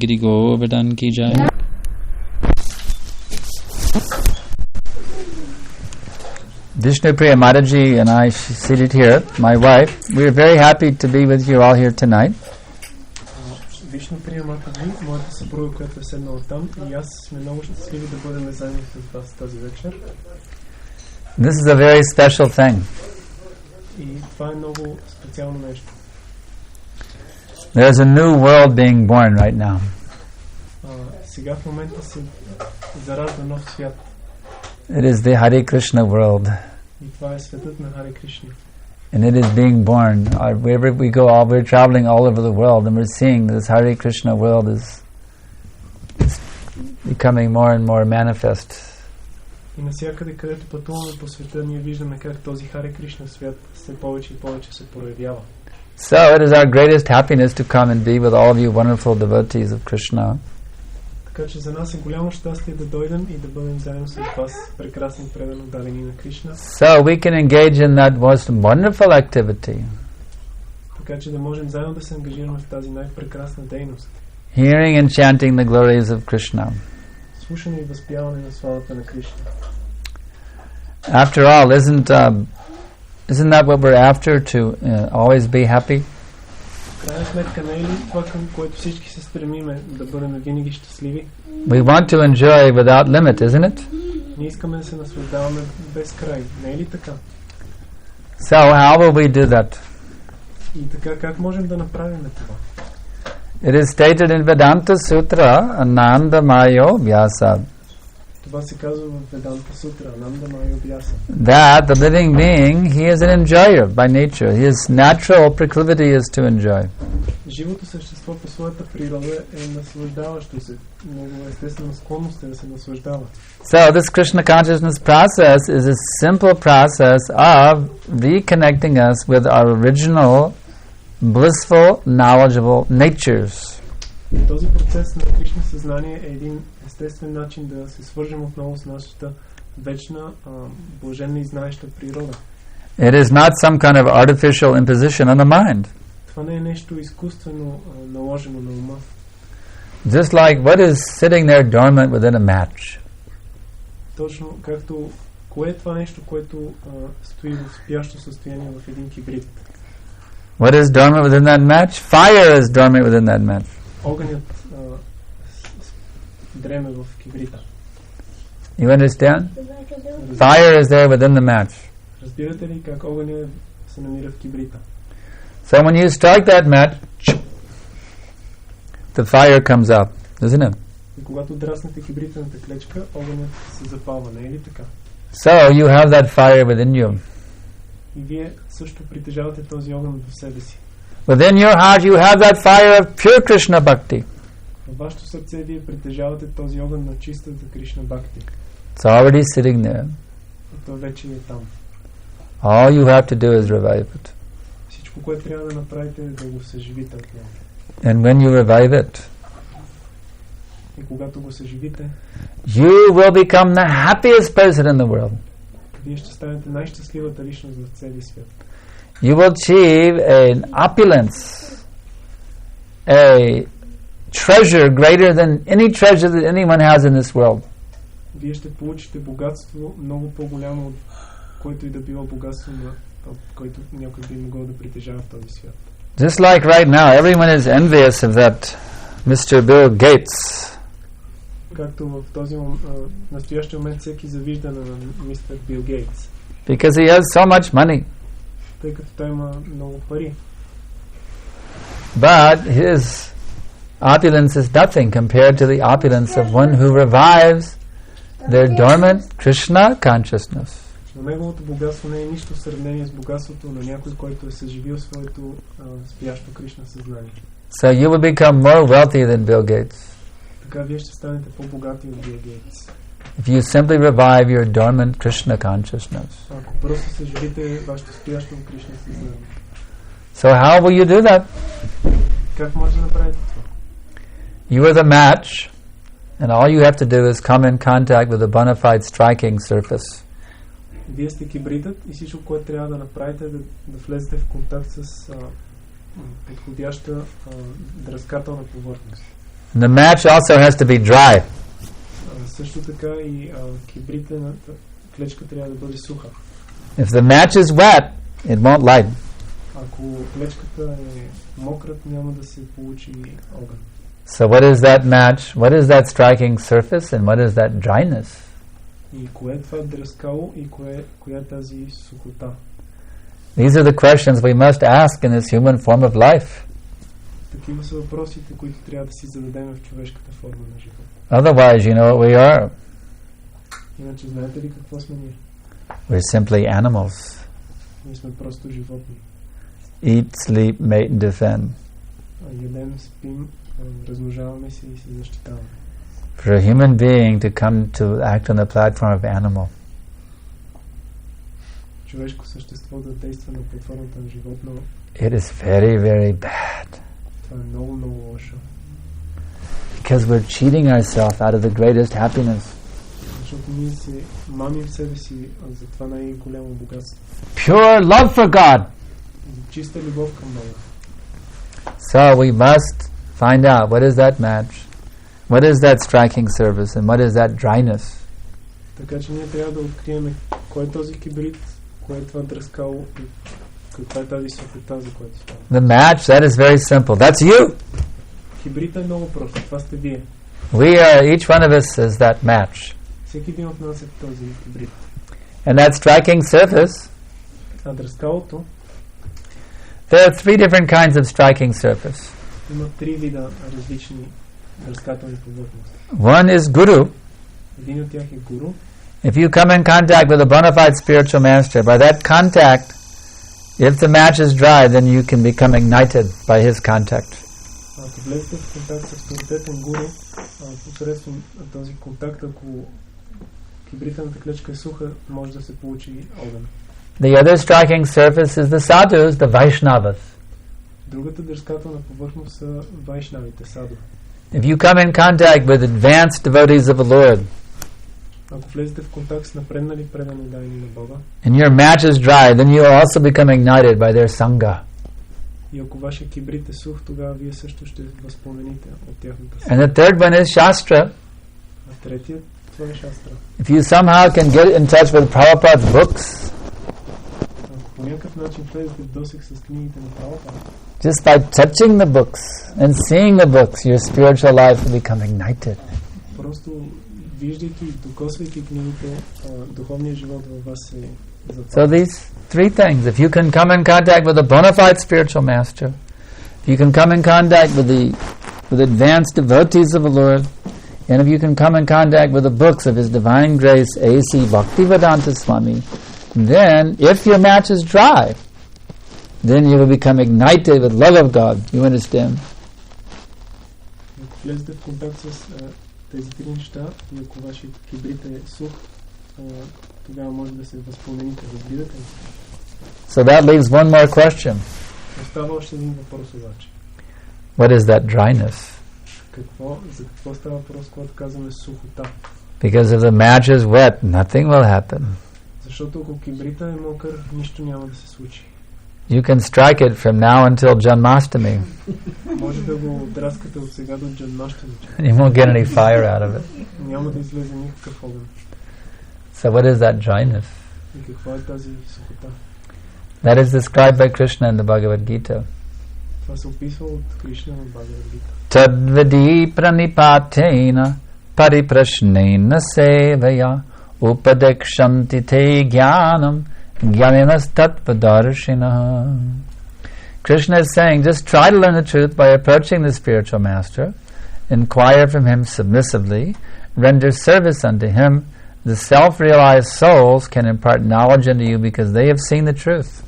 Giri Govardhan ki jai. Vishnupriya Mataji and I seated here, my wife, we are very happy to be with you all here tonight. Вишнуприя Матаджи, моята съпруга, която е седнала там, и аз сме много щастливи да бъдем заедно с вас тази вечер. This is a very special thing. И това е много специално нещо. There's a new world being born right now. Сега в момента се заражда нов свят. It is the Hare Krishna world. И това е светът на Харе Кришна. And it is being born. Wherever we go, we're traveling all over the world, and we're seeing this Hare Krishna world is becoming more and more manifest. И навсякъде, където пътуваме по света, ние виждаме как този Харе Кришна свят все повече и повече се проявява. So it is our greatest happiness to come and be with all of you wonderful devotees of Krishna. Така че за нас е голямо щастие да дойдем и да бъдем заедно с вас, прекрасни предано дадени на Кришна. So we can engage in that most wonderful activity. Така че да можем заедно да се ангажираме в тази най-прекрасна дейност. Hearing and chanting the glories of Krishna. Слушане и възпяване на славата на Кришна. After all, isn't that what we're after, to always be happy? В крайна сметка, не е ли това, към което всички се стремиме, да бъдем винаги щастливи? We want to enjoy without limit, isn't it? Ние искаме да се наслаждаваме без край. Не е ли така? So how will we do that? И така, как можем да направим това? It is stated in Vedanta Sutra, Ananda Mayo Vyasa, Това се казва в Веданта Сутра, Ананда Майо Бяса. that the living being, he is an enjoyer by nature. His natural proclivity is to enjoy. Живото същество по своята природа е наслаждаващо се. Много естествена склонност е да се наслаждава. So this Krishna consciousness process is a simple process of reconnecting us with our original blissful, knowledgeable natures. Този процес на Кришна съзнание е един естествен начин да се свържем отново с нашата вечна, блаженна и знаеща природа. It is not some kind of artificial imposition on the mind. Това не е нещо изкуствено наложено на ума. Just like what is sitting there dormant within a match. Точно както кое е това нещо, което стои в спящо състояние в един кибрид. What is dormant within that match? Fire is dormant within that match. Огънят дреме в кибрита. You understand? Fire is there within the match. Разбирате ли как огънят се намира в кибрита? So when you strike that match, the fire comes up, isn't it? И когато драснете кибритената клечка, огънят се запалва, не е ли така? So you have that fire within you. И вие също притежавате този огън в себе си. Within your heart you have that fire of pure Krishna bhakti. Във вашето сърце вие притежавате този огън на чистата Кришна бхакти. It's already sitting there. И то вече е там. All you have to do is revive it. Всичко, което трябва да направите е да го съживите отново. And when you revive it, И когато го съживите, you will become the happiest person in the world. вие ще станете най-щастливата личност в целия свят. You will achieve an opulence, a treasure greater than any treasure that anyone has in this world. Вие ще получите богатство много по-голямо от което и да било богатство, който някой би могъл да притежава в този свят. Just like right now, everyone is envious of that Mr. Bill Gates. Както в този настоящия момент всеки завижда на мистер Бил Гейтс. Because he has so much money. Тъй като той има много пари. But his opulence is nothing compared to the opulence of one who revives their dormant Krishna consciousness. Но неговото богатство не е нищо в сравнение с богатството на някой, който е съживил своето спящо Кришна съзнание. So you will become more wealthy than Bill Gates. Така вие ще станете по-богати от Бил Гейтс. If you simply revive your dormant Krishna consciousness. Ако просто съживите вашето спящо Кришна съзнание. So how will you do that? Как може да направите това? You are the match, and all you have to do is come in contact with a bona fide striking surface. Вие сте кибритът и всичко, което трябва да направите е да влезете в контакт с подходяща драскателна повърхност. The match also has to be dry. Също така и кибрита на клечка трябва да бъде суха. If the match is wet, it won't light. Ако клечката е мокра, няма да се получи огън. So what is that match? What is that striking surface and what is that dryness? И кое е това дръскало и коя е тази сухота? These are the questions we must ask in this human form of life. Такива са въпросите, които трябва да си зададем в човешката форма на живота. Otherwise, you know what we are. Иначе знаете ли какво сме ние? We're simply animals. Ние сме просто животни. Eat, sleep, mate and defend. Ядем, спим, размножаваме се и се защитаваме. For a human being to come to act on the platform of animal, човешко същество да действа на платформата на животно, it is very, very bad. Това е много, много лошо. Because we're cheating ourselves out of the greatest happiness. Защото ние се мамим себе си за това най-голямо богатство. Pure love for God. Чиста любов към Бога. So we must find out what is that match, what is that striking surface, and what is that dryness. Така че ние трябва да открием кой е този кибрид, кое е това дръскало и каква е тази сухота, за която става. The match, that is very simple. That's you. Кибрита е много просто. Това сте вие. We are, each one of us is that match. Всеки един от нас е този кибрид. And that striking surface, А дръскалото, there are three different kinds of striking surface. има три вида различни дръскателни повърхности. One is guru. Един от тях е гуру. If you come in contact with a bona fide spiritual master, by that contact, if the match is dry, then you can become ignited by his contact. Ако влезете в контакт с авторитетен гуру, посредством този контакт, ако кибритената клечка е суха, може да се получи огън. The other striking surface is the sadhus, the Vaishnavas. Другата дръскателна повърхност са вайшнавите, саду. If you come in contact with advanced devotees of the Lord, ако влезете в контакт с напреднали предани дайни на Бога, and your match is dry, then you will also become ignited by their sangha. и ако вашия кибрит е сух, тогава вие също ще възпламените от тяхната And the third one is Shastra. А третият, това е шастра. If you somehow can get in touch with Prabhupada's books, Ако по някакъв начин влезете в досег с книгите на Прабхупада, just by touching the books and seeing the books, your spiritual life will become ignited. просто виждайки, докосвайки книгите, духовният живот във вас се So these three things, if you can come in contact with a bona fide spiritual master, if you can come in contact with advanced devotees of the Lord, and if you can come in contact with the books of His Divine Grace, A.C. Bhaktivedanta Swami, then if your match is dry, then you will become ignited with love of God. You understand? Ако влезете в контакт с тези три неща и ако вашият кибрит е сух, тогава може да се възпламените. Разбирате ли? So that leaves one more question. Остава още един въпрос обаче. What is that dryness? За какво става въпрос, когато казваме сухота? Because if the match is wet, nothing will happen. Защото ако кибрита е мокър, нищо няма да се случи. You can strike it from now until Janmashtami. Може да го драскате от сега до Джанмаштами. You won't get any fire out of it. Няма да излезе никакъв огън. So what is that dryness? И каква е тази сухота? That is described by Krishna in the Bhagavad Gita. Това се описва от Кришна в Бхагавад Гита. Tadvidi pranipatena pariprashnena sevaya upadekshanti te jnanam jnaninas tattvadarshina. Krishna is saying, just try to learn the truth by approaching the spiritual master, inquire from him submissively, render service unto him. The self-realized souls can impart knowledge unto you because they have seen the truth.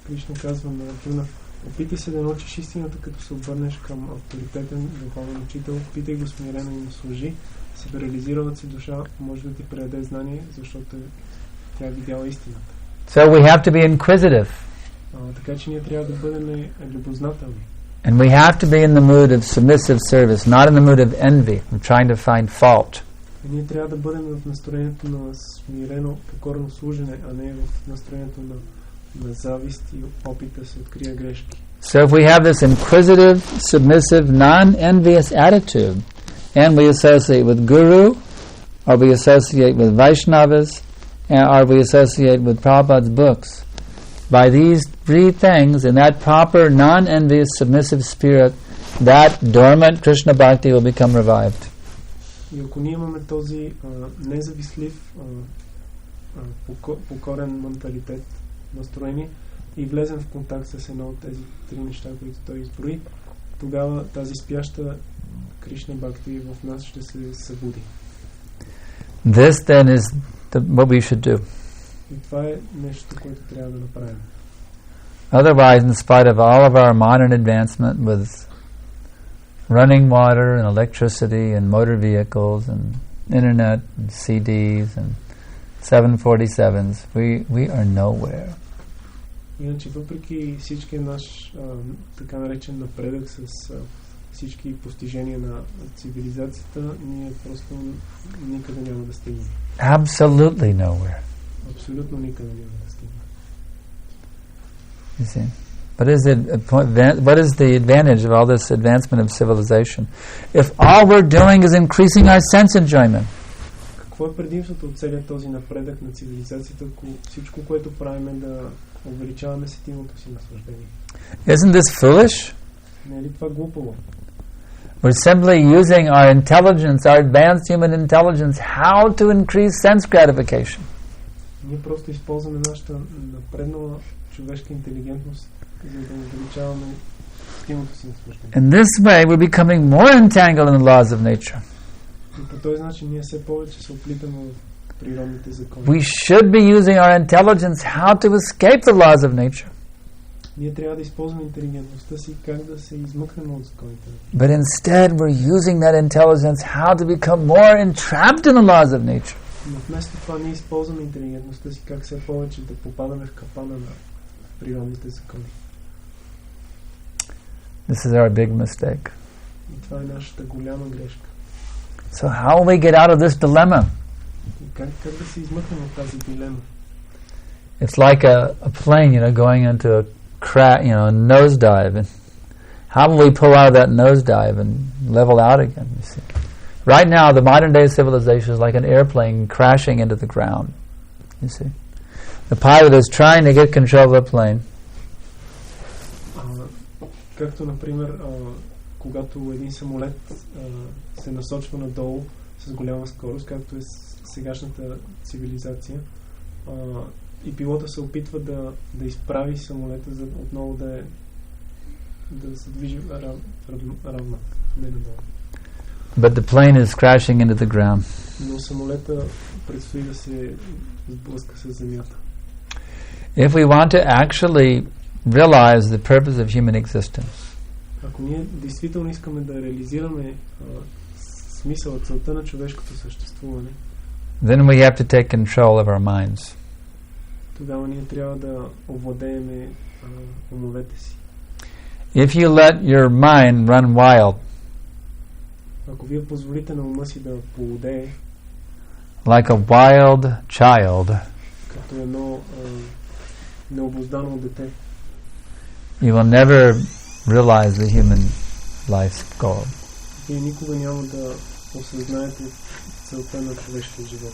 Кришна казва на Арджуна, опитай се да научиш истината, като се обърнеш към авторитетен духовен учител, питай го смирено и му служи, себереализиралът си душа може да ти предаде знание, защото тя е видяла истината. So we have to be inquisitive. Така че ние трябва да бъдем любознателни. And we have to be in the mood of submissive service, not in the mood of envy, of trying to find fault. И ние трябва да бъдем в настроението на смирено, покорно служене, а не в настроението на завист и опит да се открие грешки. So if we have this inquisitive, submissive, non-envious attitude, and we associate with Guru, or we associate with Vaishnavas, or we associate with Prabhupada's books, by these three things, in that proper, non-envious, submissive spirit, that dormant Krishna Bhakti will become revived. И ако ние имаме този независлив, покорен менталитет, настроение, и влезем в контакт с едно от тези три неща, които той изброи, тогава тази спяща Кришна Бхакти в нас ще се събуди. This then is what we should do. И това е нещо, което трябва да направим. Otherwise, in spite of all of our modern advancement with running water and electricity and motor vehicles and internet and CDs and 747s, we are nowhere. Иначе, въпреки всички наш така наречен напредък с всички постижения на цивилизацията, ние просто никъде няма да стигнем. Absolutely nowhere. Абсолютно никъде няма да стигнем. You see? What is the advantage of all this advancement of civilization if all we're doing is increasing our sense enjoyment? Какво е предимството от целият този напредък на цивилизацията, ако всичко, което правим е да увеличаваме сетивното си наслаждение? Isn't this foolish? Не е ли това глупаво? We're simply using our intelligence, our advanced human intelligence, how to increase sense gratification. Ние просто използваме нашата напреднала човешка интелигентност, за да увеличаваме сетивното си наслаждение. In this way, we're becoming more entangled in the laws of nature. И по този начин ние все повече се оплитаме в природните закони. We should be using our intelligence how to escape the laws of nature. Ние трябва да използваме интелигентността си как да се измъкнем от законите. But instead we're using that intelligence how to become more entrapped in the laws of nature. Но вместо това ние използваме интелигентността си как все повече да попадаме в капана на природните закони. This is our big mistake. И това е нашата голяма грешка. So how will we get out of this dilemma? И как да се измъкнем от тази дилема? It's like a plane, going into a nosedive. And how will we pull out of that nosedive and level out again? You see, right now the modern day civilization is like an airplane crashing into the ground. You see, the pilot is trying to get control of the plane. Както, например, когато един самолет се насочва надолу с голяма скорост, както е сегашната цивилизация, и пилота се опитва да изправи самолета, за отново да се движи равно, не надолу. But the plane is crashing into the ground. Но самолета предстои да се сблъска с земята. If we want to actually realize the purpose of human existence, ако ние действително искаме да реализираме смисъла, целта на човешкото съществуване, then we have to take control of our minds. Тогава ние трябва да овладееме умовете си. If you let your mind run wild, ако вие позволите на ума си да полудее, like a wild child, като едно необуздано дете, you will never realize the human life's goal. Вие никога няма да осъзнаете целта на човешкия живот.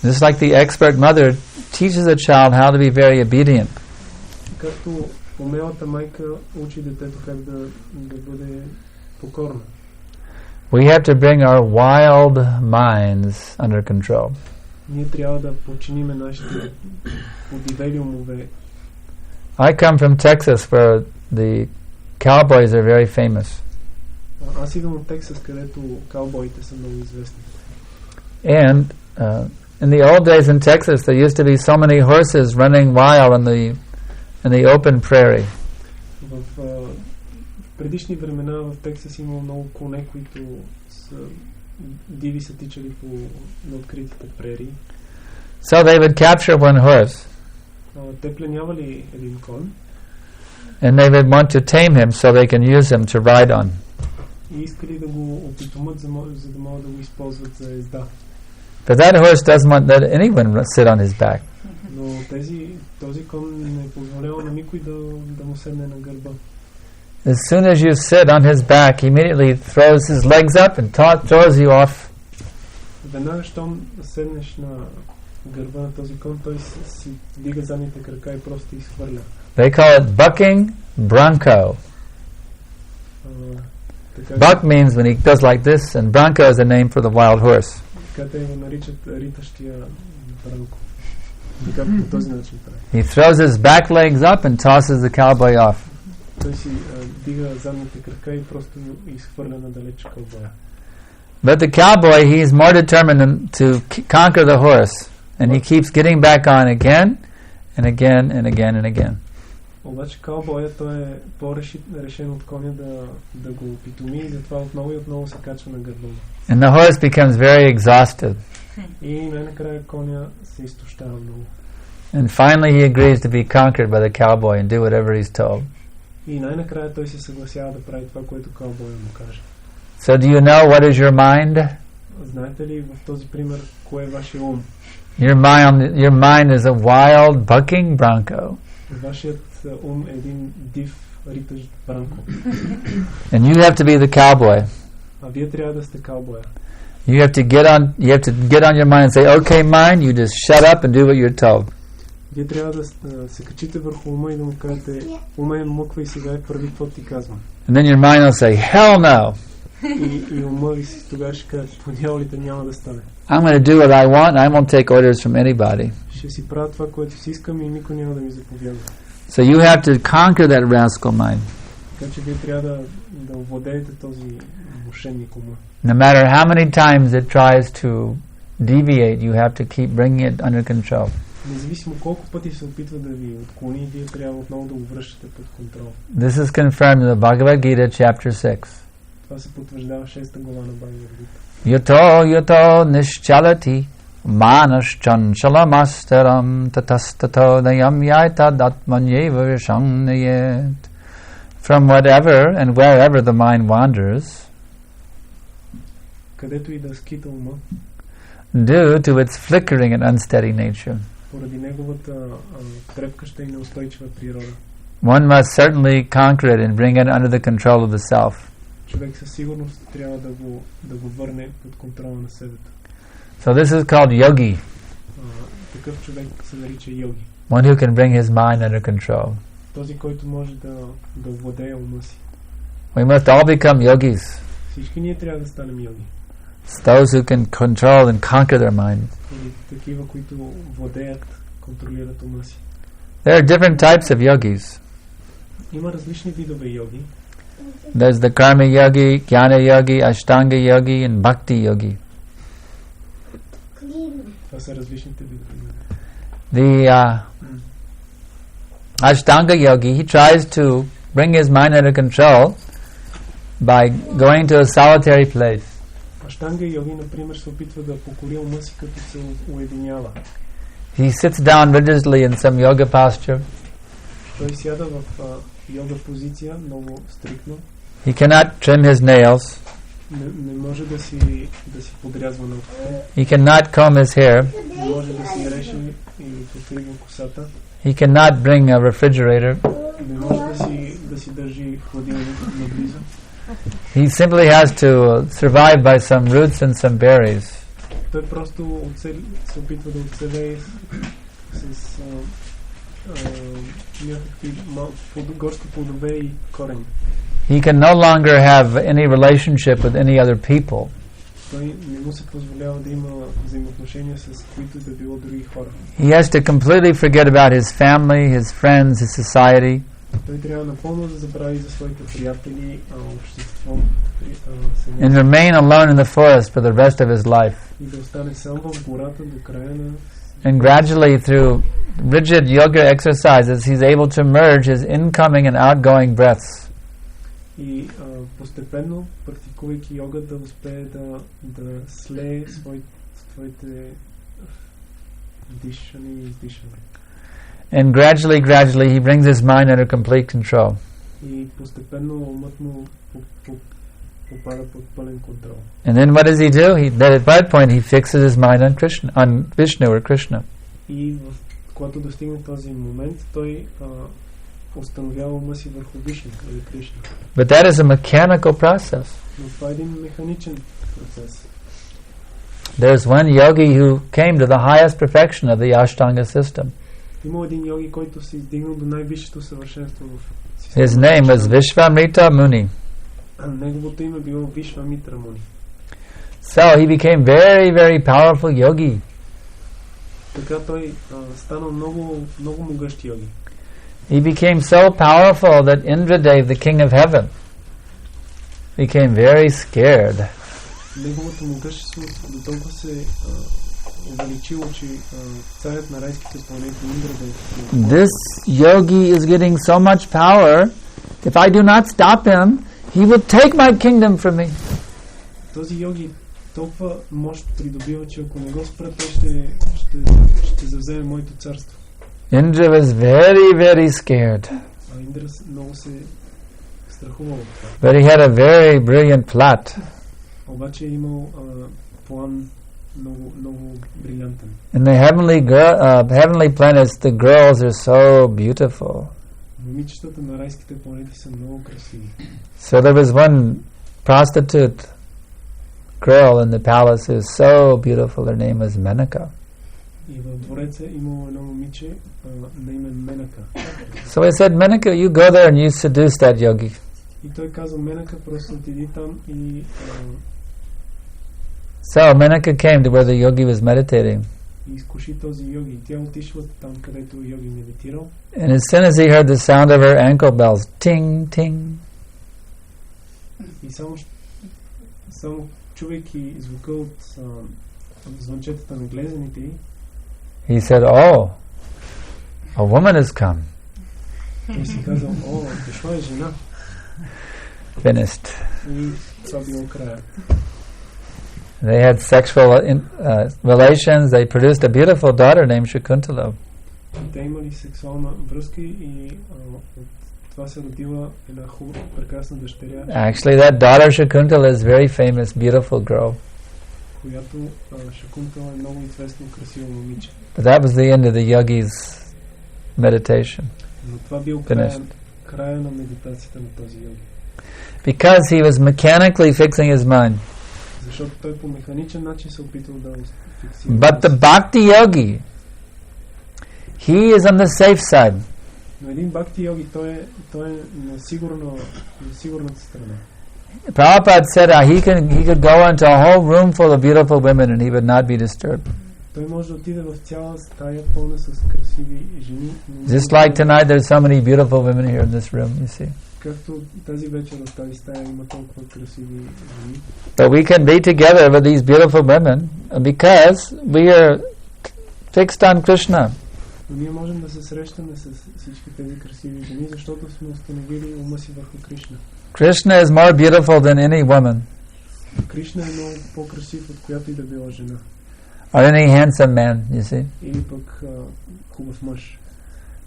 Just like the expert mother teaches a child how to be very obedient. Както умелата майка учи детето как да бъде покорна. We have to bring our wild minds under control. Ние трябва да подчиниме нашите подивели умове. I come from Texas, where the cowboys are very famous. Аз идвам от Тексас, където каубоите са много известни. And in the old days in Texas, there used to be so many horses running wild in the open prairie. В предишни времена в Тексас имало много коне, които са диви са тичали по откритите прерии. So they would capture one horse. Те пленявали един кон. And they would want to tame him so they can use him to ride on. И искали да го опитомат, за да могат да го използват за езда. But that horse doesn't want that anyone sit on his back. Но Но този кон не позволява на никой да му седне на гърба. As soon as you sit on his back, he immediately throws his legs up and throws you off. Веднага, щом седнеш на гърба на този кон, той си дига задните крака и просто изхвърля. They call it bucking bronco. Buck means when he goes like this, and bronco is a name for the wild horse. Така те го наричат ритащия бранко. Така по този начин прави. He throws his back legs up and tosses the cowboy off. Той си дига задните крака и просто изхвърля надалеч кълбоя. But the cowboy, he's more determined to conquer the horse, and he keeps getting back on again and again and again and again. Обаче каубоя, той е по-решен от коня да го опитоми и затова отново и отново се качва на гърба му. And the horse becomes very exhausted. И най-накрая коня се изтощава много. And finally he agrees to be conquered by the cowboy and do whatever he's told. И най-накрая той се съгласява да прави това, което каубоя му каже. So do you know what is your mind? Знаете ли в този пример кое е вашия ум? Your mind is a wild bucking bronco. Вашият ум е един див ритащ бранко. And you have to be the cowboy. А вие трябва да сте каубоя. You have to get on your mind and say, "Okay, mind, you just shut up and do what you're told." Вие трябва да се качите върху ума и да му кажете: "Уме, муква и сега и прави какво ти казвам." And then your mind will say, "Hell no." И ума ви тогава ще каже: "По дяволите няма да стане." I'm going to do what I want. I won't take orders from anybody. Ще си правя това, което си искам и никой няма да ми заповядва. So you have to conquer that rascal mind. Така че вие трябва да овладеете този мошенник ума. No matter how many times it tries to deviate, you have to keep bringing it under control. Независимо колко пъти се опитва да ви отклони, вие трябва отново да го връщате под контрол. This is confirmed in the Bhagavad Gita, chapter 6. Това се потвърждава в 6-та глава на Бхагавад Гита. Yato nischalati manaschanchalamastaram tatastato nayam yaitadatmanyeva vishangnayet. From whatever and wherever the mind wanders, където и да скита ума, due to its flickering and unsteady nature, поради неговата трепкаща и неустойчива природа, one must certainly conquer it and bring it under the control of the self. човек със сигурност трябва да го върне под контрола на себе. So this is called yogi. Такъв човек се нарича йоги. One who can bring his mind under control. Този, който може да владее ума си. We must all become yogis. Всички ние трябва да станем йоги. It's those who can control and conquer their mind. Или такива, които владеят, контролират ума си. There are different types of yogis. Има различни видове йоги. There's the karma yogi, jnana yogi, ashtanga yogi, and bhakti yogi. Това са различните видове йоги. The ashtanga yogi, he tries to bring his mind under control by going to a solitary place. Аштанга йоги, например, се опитва да покори ума си, като се уединява. He sits down rigidly in some yoga posture. Той сяда в йога позиция, много стриктно. He cannot trim his nails. Не може да си подрязва ногтите. He cannot comb his hair. Не може да си реше или постригне косата. He cannot bring a refrigerator. Не може да си държи хладилник наблизо. He simply has to survive by some roots and some berries. Той просто се опитва да оцелее с някакви горски плодове и корени. He can no longer have any relationship with any other people. Той не му се позволява да има взаимоотношения с които да било други хора. He has to completely forget about his family, his friends, his society. Той трябва напълно да забрави за своите приятели, общество, and remain alone in the forest for the rest of his life. И да остане сам в гората до края на. And gradually, through rigid yoga exercises, he's able to merge his incoming and outgoing breaths. И постепенно, практикувайки йога, да успее да слее своите вдишане и издишане. And gradually, he brings his mind under complete control. И постепенно умът му попада под пълен контрол. And then what does he do? At that point, he fixes his mind on Krishna, on Vishnu or Krishna. И когато достигне този момент, той установява ума си върху Вишну или Кришна. But that is a mechanical process. Но това е един механичен процес. There's one yogi who came to the highest perfection of the Ashtanga system. Има един йоги, който се издигнал до най-висшето съвършенство в системата. His name was Vishvamitra Muni. Неговото име било Вишвамитра Муни. So he became very, very powerful yogi. Така той станал много могъщ йоги. He became so powerful that Indradev, the king of heaven, became very scared. Неговото могъщество до толкова се увеличило, че царят на райските планети Индрадев. This yogi is getting so much power. If I do not stop him, he will take my kingdom from me. Този йоги толкова мощ придобива, че ако не го спра, той ще завземе моето царство. Indra was very, very scared. Индра много се страхувал от това. But he had a very brilliant plot. Обаче е имал план много брилянтен. In the heavenly planets, the girls are so beautiful. Момичетата на райските планети са много красиви. So there was one prostitute girl in the palace who was so beautiful. Her name was Menaka. И в двореца имало едно момиче на име Менака. So I said, Menaka, you go there and you seduce that yogi. И той каза, Менака, просто отиди там и... So Menaka came to where the yogi was meditating. И изкуши този йоги. Тя отишла там, където йоги медитирал. And as soon as he heard the sound of her ankle bells, ting, ting. И само чувайки звука от звънчетата на глезените й, he said, oh, a woman has come. И си казал, дошла е жена. Finished. И това било края. They had sexual relations. They produced a beautiful daughter named Shakuntala. Те имали сексуална връзка и от това се родила една хубава, прекрасна дъщеря. Actually, that daughter Shakuntala is very famous, beautiful girl. Която Шакунтала е много известно красиво момиче. But that was the end of the yogi's meditation. Но това бил края на медитацията на този йоги. Because he was mechanically fixing his mind. Защото той по механичен начин се опитал да фиксира. But the bhakti yogi, he is on the safe side. Но един бхакти йоги, той е на сигурната страна. Prabhupada said he could go into a whole room full of beautiful women and he would not be disturbed. Той може да отиде в цяла стая пълна с красиви жени. Just like tonight, there's so many beautiful women here in this room, you see. Както тази вечер в тази стая има толкова красиви жени. But we can be together with these beautiful women because we are fixed on Krishna. Но ние можем да се срещаме с всички тези красиви жени, защото сме установили ума си върху Кришна. Krishna is more beautiful than any woman. Кришна е много по-красив от която и да била жена. Or any handsome man, you see. Или пък хубав мъж.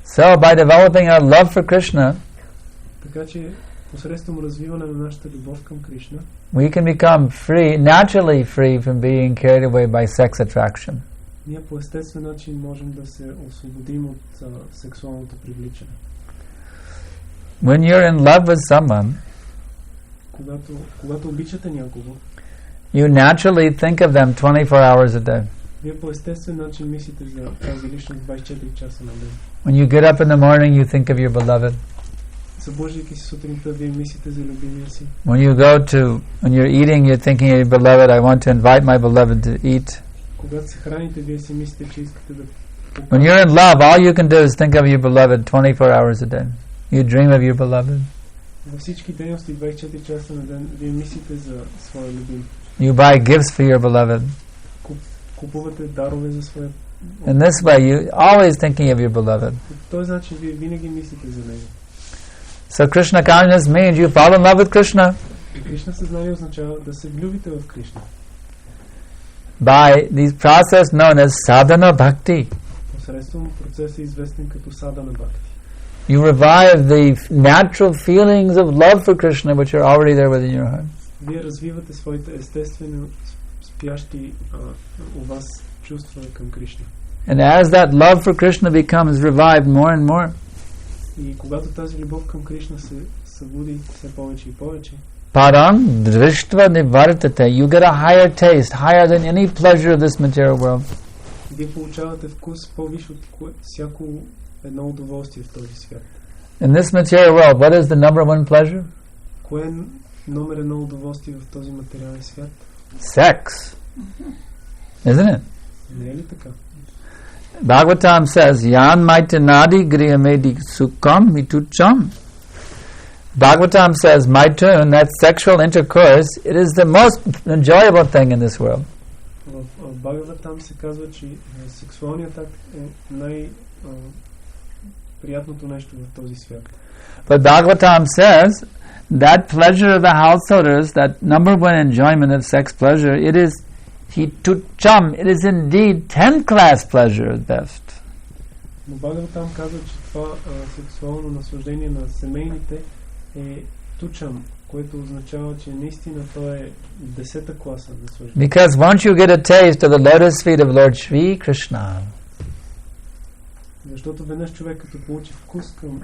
So by developing our love for Krishna, така че посредством развиване на нашата любов към Кришна, we can become free, naturally free from being carried away by sex attraction. Ние по естествен начин можем да се освободим от сексуалното привличане. When you're in love with someone, когато обичате някого, you naturally think of them 24 hours a day. Вие по естествен начин мислите за тази личност 24 часа на ден. When you get up in the morning, you think of your beloved. Събуждайки се сутринта, вие мислите за любимия си. When you're eating, you're thinking of your beloved. I want to invite my beloved to eat. Когато се храните, вие си мислите, че искате да... When you're in love, all you can do is think of your beloved 24 hours a day. You dream of your beloved. Във всички дейности 24 часа на ден, вие мислите за своя любим. You buy gifts for your beloved. Купувате дарове за своя... In this way, you always thinking of your beloved. По този начин, вие винаги мислите за него. So Krishna consciousness means you fall in love with Krishna. Кришна съзнание означава да се влюбите в Кришна. By this process known as sadhana bhakti. Посредством процеса известен като садана бхакти. You revive the natural feelings of love for Krishna which are already there within your heart. Вие развивате своите естествено спящи у вас чувства към Кришна. And as that love for Krishna becomes revived more and more, И когато тази любов към Кришна се събуди все повече и повече, parang drishtva nivartate, you get a higher taste, higher than any pleasure of this material world. вие получавате вкус по-виш от всяко едно удоволствие в този свят. In this material world, what is the number one pleasure? Кое е номер едно удоволствие в този материален свят? Sex. Isn't it? Не е ли така? Bhagavatam says, Yan maitanadi grihamedi sukham mitucham. Bhagavatam says, Maitun, that sexual intercourse, it is the most enjoyable thing in this world. В Бхагаватам се казва, че сексуалният акт е най-приятното нещо в този свят. But Bhagavatam says, that pleasure of the householders, that number one enjoyment of sex pleasure, it is hitucham, it is indeed 10th class pleasure at best. Но Бхагаватам казва, че това сексуално наслаждение на семейните е тучам, което означава, че наистина то е 10-та класа наслаждение. Because once you get a taste of the lotus feet of Lord Shri Krishna, защото веднъж човек като получи вкус към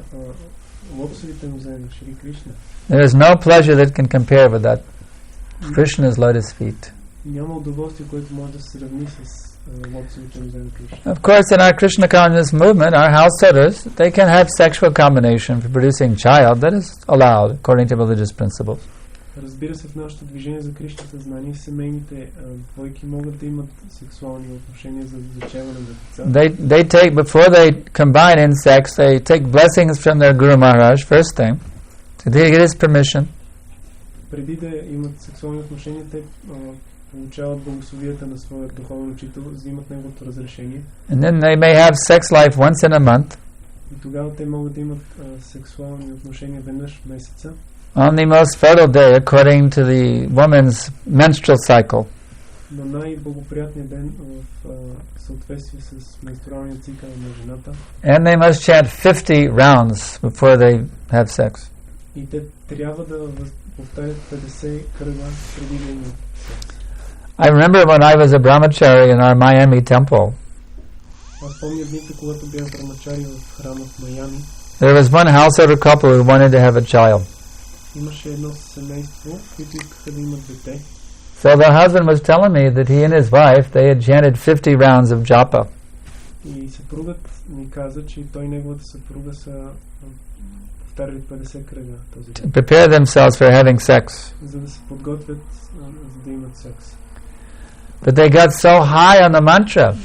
лотосовите нозе на Шри Кришна, there is no pleasure that can compare with that. Krishna's lotus feet. няма удоволствие, което може да се сравни с лотосовите нозе на Кришна. Of course, in our Krishna consciousness movement, our householders, they can have sexual combination for producing child. That is allowed according to religious principles. Разбира се, в нашето движение за Кришна съзнание, семейните двойки могат да имат сексуални отношения за зачеване на деца. They take, before they combine in sex, they take blessings from their Guru Maharaj, first thing. So they get his permission. Преди да имат сексуални отношения, те получават благословията на своя духовен учител, взимат неговото разрешение. And then they may have sex life once in a month. И тогава те могат да имат сексуални отношения веднъж в месеца. On the most fertile day, according to the woman's menstrual cycle. На най-благоприятния ден в съответствие с менструалния цикъл на жената. And they must chant 50 rounds before they have sex. И те трябва да повтарят 50 кръга преди да имат секс. I remember when I was a brahmachari in our Miami temple. Аз помня дните, когато бях брамачари в храма в Майами. There was one householder couple who wanted to have a child. Имаше едно семейство, които искаха да имат дете. So the husband was telling me that he and his wife, they had chanted 50 rounds of japa. И съпругът ми каза, че той и неговата съпруга са повтаряли 50 кръга този ден. Prepare themselves for having sex. За да се подготвят, за да имат секс. But they got so high on the mantra.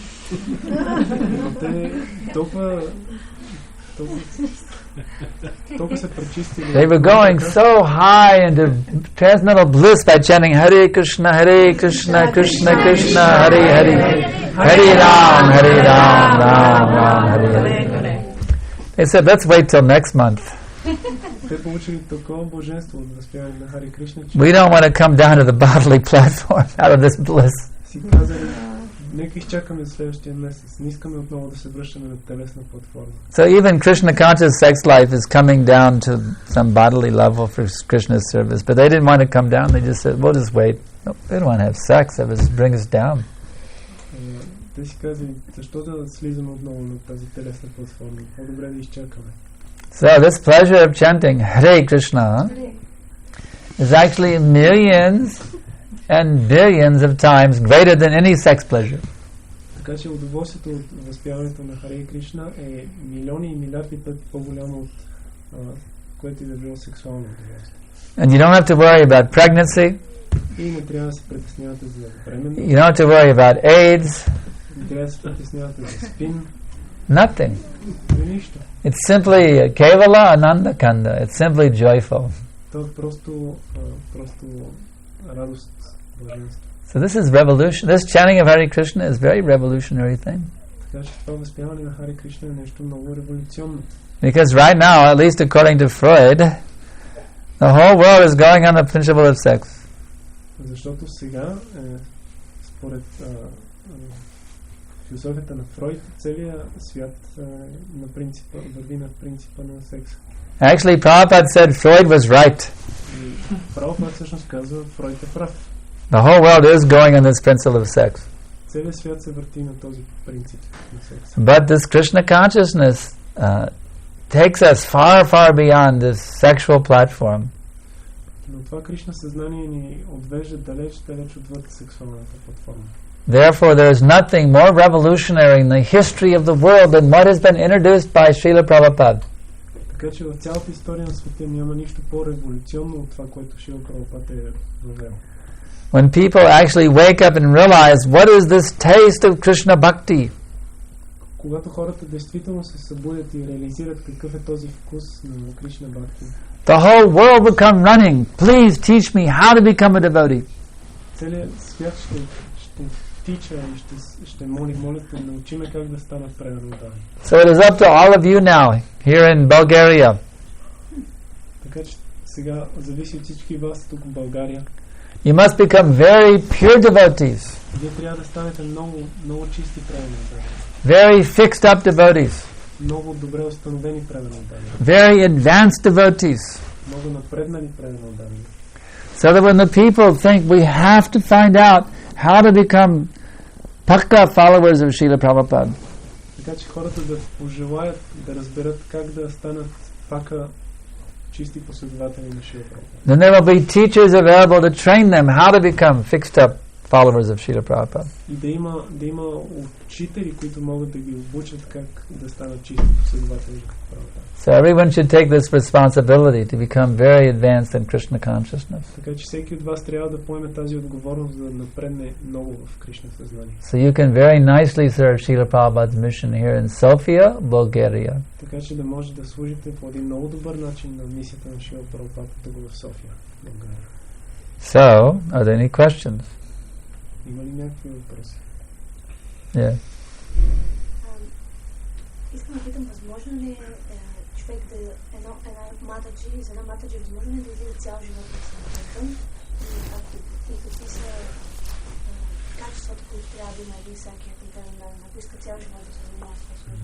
Те толкова се пречистили. They were going so high into transcendental bliss by chanting Hare Krishna, Krishna Krishna, Hare Hare, Hare Ram, Ram Ram, Hare Hare. They said, let's wait till next month. Те получили такова блаженство от възпяване на Харе Кришна. We don't want to come down to the bodily platform out of this bliss. Си казали, нека изчакаме следващия месец. Не искаме отново да се връщаме на телесна платформа. So even Krishna conscious sex life is coming down to some bodily level for Krishna's service. But they didn't want to come down. They just said, we'll just wait. No, they don't want to have sex. That would bring us down. Те си казали, защо да слизаме отново на тази телесна платформа? По-добре да изчакаме. So this pleasure of chanting Hare Krishna is actually millions and billions of times greater than any sex pleasure. Така че удоволствието от възпяването на Харе Кришна е милиони и милиарди пъти по-голямо от което и да било сексуално удоволствие. And you don't have to worry about pregnancy. И не трябва да се притеснявате за бременност. You don't have to worry about AIDS. Не трябва да се притеснявате за спин. Nothing. Нищо. It's simply Kevala Ananda Kanda. It's simply joyful. То е просто радост, блаженство. So this is revolution. This chanting of Hare Krishna is a very revolutionary thing. Така че това възпяване на Харе Кришна е нещо много революционно. Because right now, at least according to Freud, the whole world is going on the principle of sex. Защото сега, според философията на Фройд, целият свят върви на принципа на секса. Actually, Prabhupada said Freud was right. И Прабхупад всъщност казва, Фройд е прав. The whole world is going on this principle of sex. Целият свят се върти на този принцип. But this Krishna consciousness takes us far, far beyond this sexual platform. Но това Кришна съзнание ни отвежда далеч отвъд сексуалната платформа. Therefore, there is nothing more revolutionary in the history of the world than what has been introduced by Srila Prabhupada. Така че в цялата история на света няма нищо по-революционно от това, което Шрила Прабхупад е въвел. When people actually wake up and realize what is this taste of Krishna bhakti, когато хората действително се събудят и реализират какъв е този вкус на Кришна бхакти, the whole world will come running. Please teach me how to become a devotee. Целият свят ще тича и ще моля да научиме как да станат преданни. So it is up to all of you now here in Bulgaria. Така че сега зависи от всички вас тук в България. You must become very pure devotees. Вие трябва да станете много чисти преданни. Very fixed up devotees. Много добре установени преданни. Very advanced devotees. Много напреднали преданни. So that when the people think we have to find out how to become pakka followers of Srila Prabhupada, така че хората да пожелаят да разберат как да станат пака чисти последователи на Шрила Прабхупада. then there will be teachers available to train them how to become fixed up followers of Srila Prabhupada. И да има учители, които могат да ги обучат как да станат чисти последователи на Прабхупада. So everyone should take this responsibility to become very advanced in Krishna consciousness. Така че всеки от вас трябва да поеме тази отговорност да напредне много в Кришна съзнание. So you can very nicely serve Srila Prabhupada's mission here in Sofia, Bulgaria. Така че да може да служите по един много добър начин на мисията на Шрила Прабхупада тук в София, България. So, are there any questions? Има ли някакви въпроси? Yeah. Искам да питам, възможно ли е човек да една матаджи, за една матаджи възможно ли е да излиза цял живот на самотън и какви са качествата, които трябва да има един всеки преданен дан, ако иска цял живот да се занимава с това?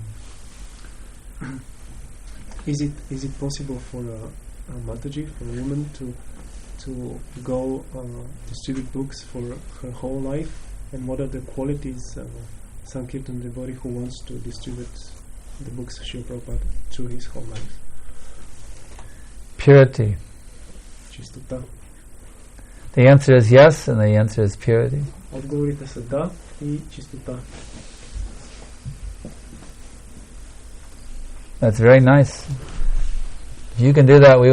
Is it possible for a mataji, for a woman to go distribute books for her whole life, and what are the qualities of a Sankirtan devotee who wants to distribute the books of Srila Prabhupada through his whole life? Purity. Чистота. The answer is yes, and the answer is purity. Отговорите са да и чистота. That's very nice. If you can do that, we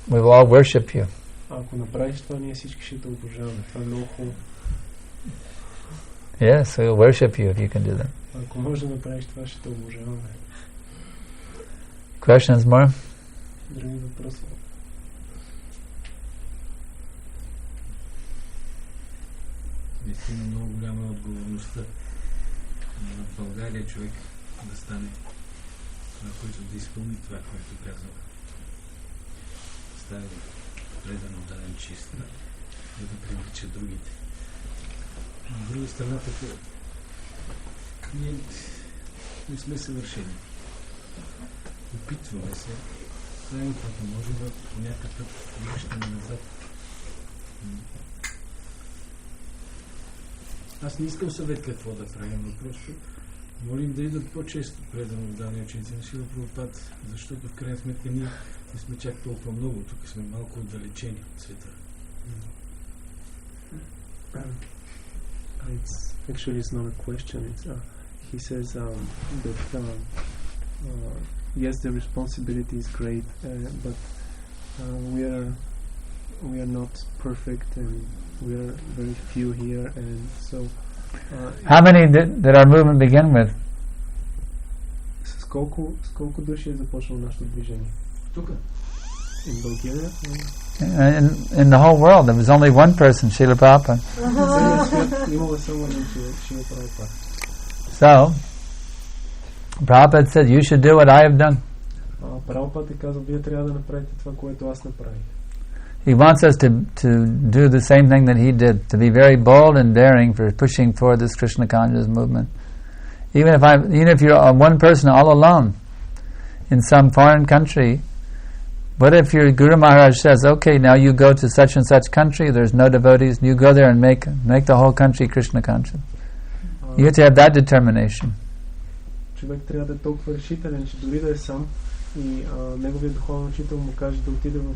will all worship you. Ако направиш това, ние всички ще те обожаваме. Това е много хубаво. Yes, we will worship you if you can do that. Ако можеш да направиш това, ще те обожаваме. Questions more? Други въпроси? Наистина много голяма отговорността в България човек да стане това, който да изпълни това, което казва. Стане предано даден чист, за да привлича другите. От друга страна, така, ние не сме съвършени. Опитваме се, правим каквото може да по някакъв връщане назад. Аз не искам съвет какво да правим, но просто молим да идват по-често предано дани ученици на Шрила Прабхупада, защото в крайна сметка ние не сме чак толкова много, тук сме малко отдалечени от света. Actually, it's not a question. It's he says that yes, the responsibility is great, but we are not perfect, and we are very few here, and so. How many did our movement begin with? С колко души е започнало нашето движение? Тук. In Bulgaria? In the whole world, there was only one person, Srila Prabhupada. So, Prabhupada said, you should do what I have done. Прабхупад е казал, вие трябва да направите това, което аз направих. He wants us to do the same thing that he did, to be very bold and daring for pushing forward this Krishna consciousness movement. Even if you're one person all alone in some foreign country, what if your Guru Maharaj says, okay, now you go to such and such country, there's no devotees, and you go there and make the whole country Krishna conscious. You have to have that determination. Човек трябва да е толкова решителен, че дори да е сам и неговият духовен учител му каже да отиде в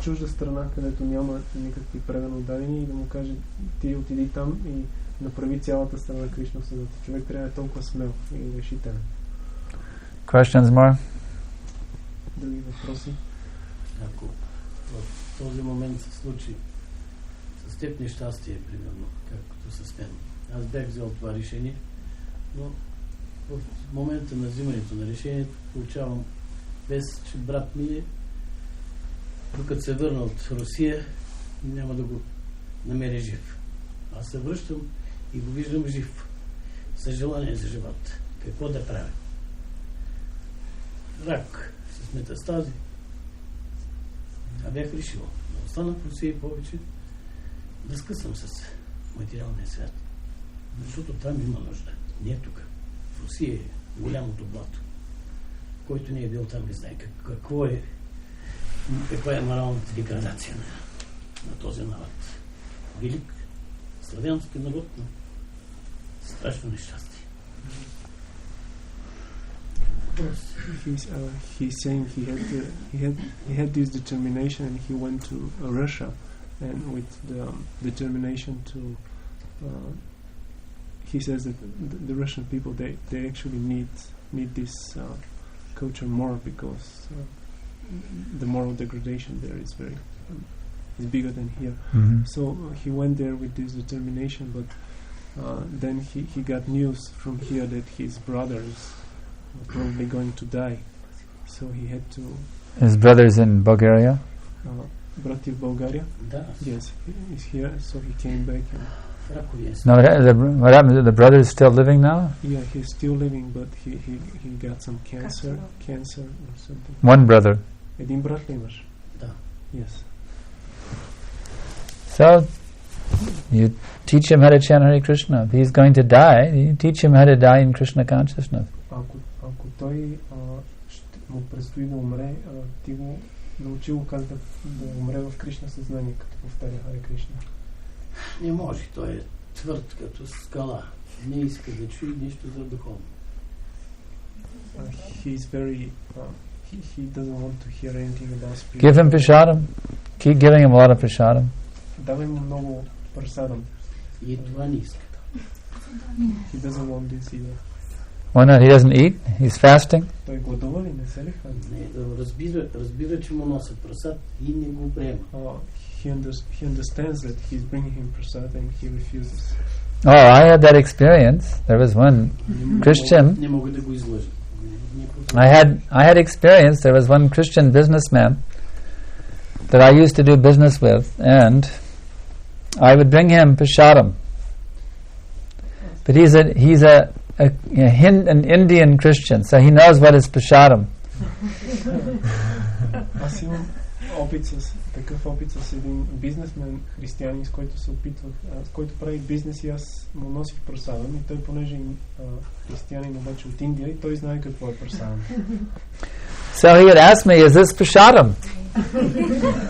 чужда страна, където няма никакви предано дадени и да му каже ти отиди там и направи цялата страна Кришна в съдата. Човек трябва да е толкова смел и решителен. Questions more? Други въпроси? Ако в този момент се случи с теб нещастие, примерно, както с мен. Аз бях взел това решение, но в момента на взимането на решението получавам вест, че брат ми е, докато се върна от Русия, няма да го намеря жив. Аз се връщам и го виждам жив. Със желание за живот. Какво да правя? Рак с метастази. А бях решил да остана в Русия повече, да скъсам с материалния свят. Защото там има нужда. Не е тук. В Русия е голямото блато. Който не е бил там, не знае каква е моралната деградация на този народ. Велик славянски народ, но страшно нещастие. He's saying he had this determination and he went to Russia and with the determination to he says that the Russian people they actually need this culture more because the moral degradation there is is bigger than here. Mm-hmm. So he went there with this determination, but then he got news from here that his brother is probably going to die. So he had to... His brother's in Bulgaria? Brati в Bulgaria? Да. Yes, he's here, so he came back. No, what happened? The brother is still living now? Yeah, he's still living, but he got some cancer or something. One brother? Един брат ли имаш? Да. Yes. So, you teach him how to chant Hare Krishna. If he's going to die, you teach him how to die in Krishna consciousness. Ако той му предстои да умре, ти го научи го как да умре в Кришна съзнание, като повтаря Харе Кришна. Не може, той е твърд като скала. Не иска да чуе нищо за духовно. He's very he doesn't want to hear anything about spirit. Give him prasadam. Keep giving him a lot of prasadam. Давай му много прасадам. И това не иска. He doesn't want this either. Why not? He doesn't eat? He's fasting? Той гладува ли? Не се ли храни? Не, да разбира, че му носят прасад и не го приема. He understands that he's bringing him prasad and he refuses. Oh, I had that experience. There was one Christian. Не мога да го излъжа. I had experience. There was one Christian businessman that I used to do business with, and I would bring him prasadam. But he's an Indian Christian, so he knows what is prasadam. Аз имам такъв опит с един бизнесмен християнин, с който се опитвах, с който прави бизнес и аз му носих прасадам и той, понеже е християнин обаче от Индия, и той знае какво е прасадам. So he would ask me, is this prasadam?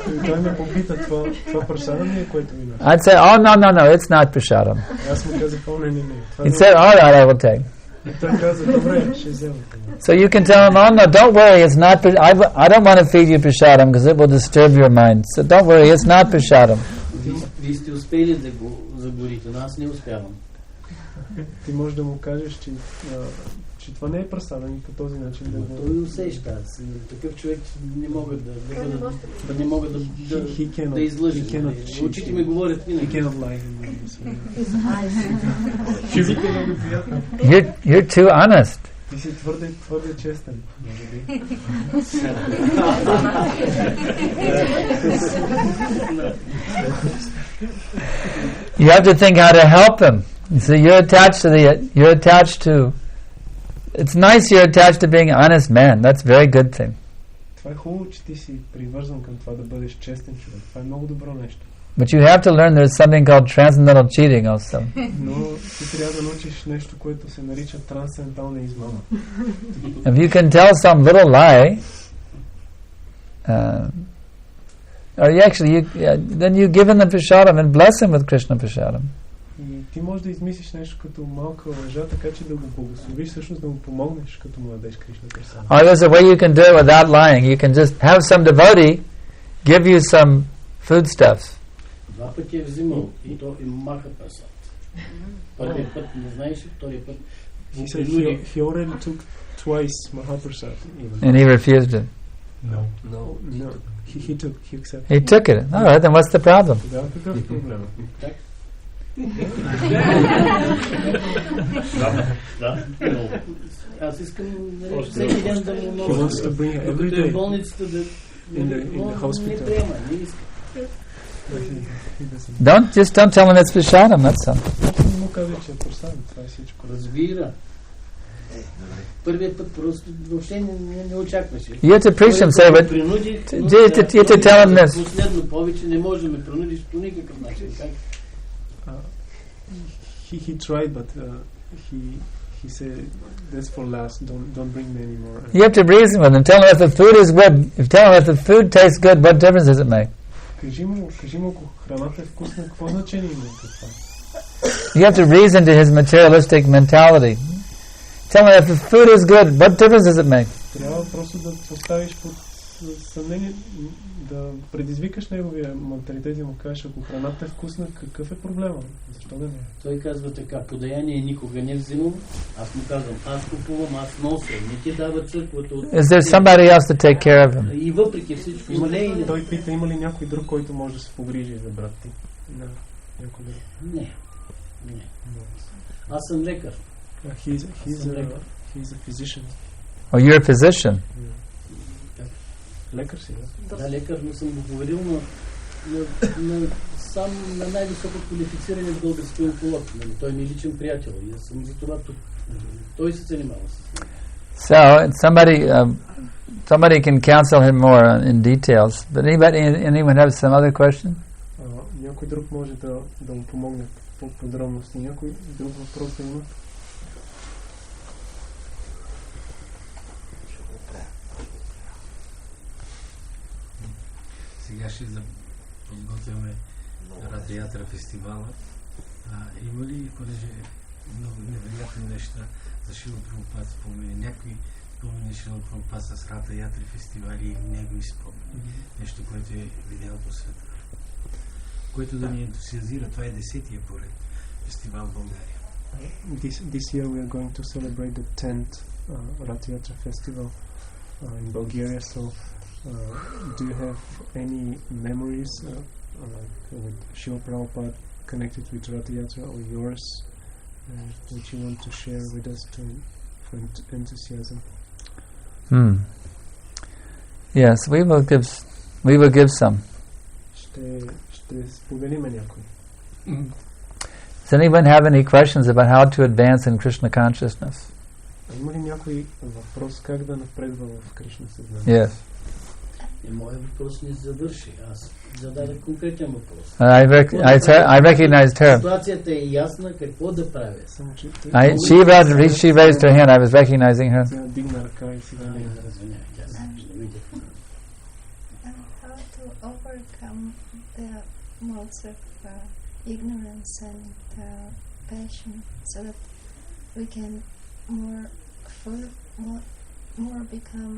И той ме попита, това прасадам ли е, което ми носи? I'd say, oh, no, it's not prasadam. Аз му казах, не. He'd say, all right, I will take. И той каза, добре, ще взема. So you can tell him, oh no, don't worry, it's not. I don't want to feed you prasadam because it will disturb your mind. So don't worry, it's not prasadam. Вие сте успели да го загорите, но аз не успявам. Ти можеш да му кажеш, че това не е прасадам и по този начин да го... Той усеща. Такъв човек не мога да излъжа. Очите ми говорят винаги. He cannot lie. You're too honest. Ти си твърде честен, може би. You have to think how to help him. So you're attached to. It's nice you're attached to being an honest man. That's a very good thing. Това е хубаво, че ти си привързан към това да бъдеш честен човек. Това е много добро нещо. But you have to learn there's something called transcendental cheating also. Но ти трябва да научиш нещо, което се нарича трансцендентална измама. If you can tell some little lie, or then you give him the prasadam and bless him with Krishna prasadam. И ти можеш да измислиш нещо като малка лъжа, така че да го благословиш, всъщност да му помогнеш, като му дадеш Кришна прасада. Or there's a way you can do it without lying. You can just have some devotee give you some foodstuffs. Два пъти е взимал и то им маха прасад. Първият път не знаеш, втория път He said he already took twice Mahaprasad. And he refused it. No. He accepted. He took it. All right, then what's the problem? Тогава какъв е проблемът? Так? Да. Аз искам всеки ден да му нося. Докато е в болницата да не приема, не искам. Don't tell him it's prashadam, that's all. Не му казвай, че е просаден, това е всичко. Разбира. Първият път просто въобще не очакваше. You have to preach him, say, but you have to tell him this. Последно повече не може да ме принудиш по никакъв начин. He tried, but he said, "That's for last. Don't bring me anymore." You have to reason with him. Tell him if the food is good. Tell him if the food tastes good. What difference does it make? Кажи му, ако храната е вкусна, какво значение има това? You have to reason to his materialistic mentality. Tell him if the food is good. What difference does it make? Трябва просто да поставиш под съмнение, да предизвикаш неговия менталитет и му кажеш, ако храната е вкусна, какъв е проблема? Защо да не е? Той казва така, подаяние никога не взимам, аз му казвам, аз купувам, аз нося, не ти дава църквата. Is there somebody else to take care of him? И въпреки всичко, той пита, има ли някой друг, който може да се погрижи за брат ти? Някой друг? Не. Аз съм лекар. He's a physician. Oh, you're a physician. Лекар си, да? Да, лекар, но съм го поверил сам на най-високо квалифицирания български онколог. Той ми е личен приятел и аз съм за това тук. Той се занимава с него. So somebody can counsel him more in details. But anyone have some other question? Някой друг може да му помогне по подробности. Някой друг въпрос да има? Сега ще подготвяме Радиятра фестивала. Има ли, понеже много невероятни неща за Шрила Прабхупад спомени, някой спомени Шрила Прабхупад с Радиятри фестивали и негови спомени. Нещо, което е видял по света. Което да ни ентусиазира. Това е 10-тия поред фестивал в България. This year we are going to celebrate the 10th Radiyatra festival in Bulgaria. So do you have any memories with Srila Prabhupada connected with Radiyatra or yours that you want to share with us for enthusiasm? Yes, we will give some. Ще споделиме някой. Does anyone have any questions about how to advance in Krishna consciousness? Има ли някой въпрос как да напредва в Кришна съзнание? Yes. Моят въпрос не завърши. Аз зададах конкретен въпрос. I recognized her. Ситуацията е ясна, какво да правя? She raised her hand. I was recognizing her. Тя дигна ръка и сега не How to overcome the modes of ignorance and passion so that we can more become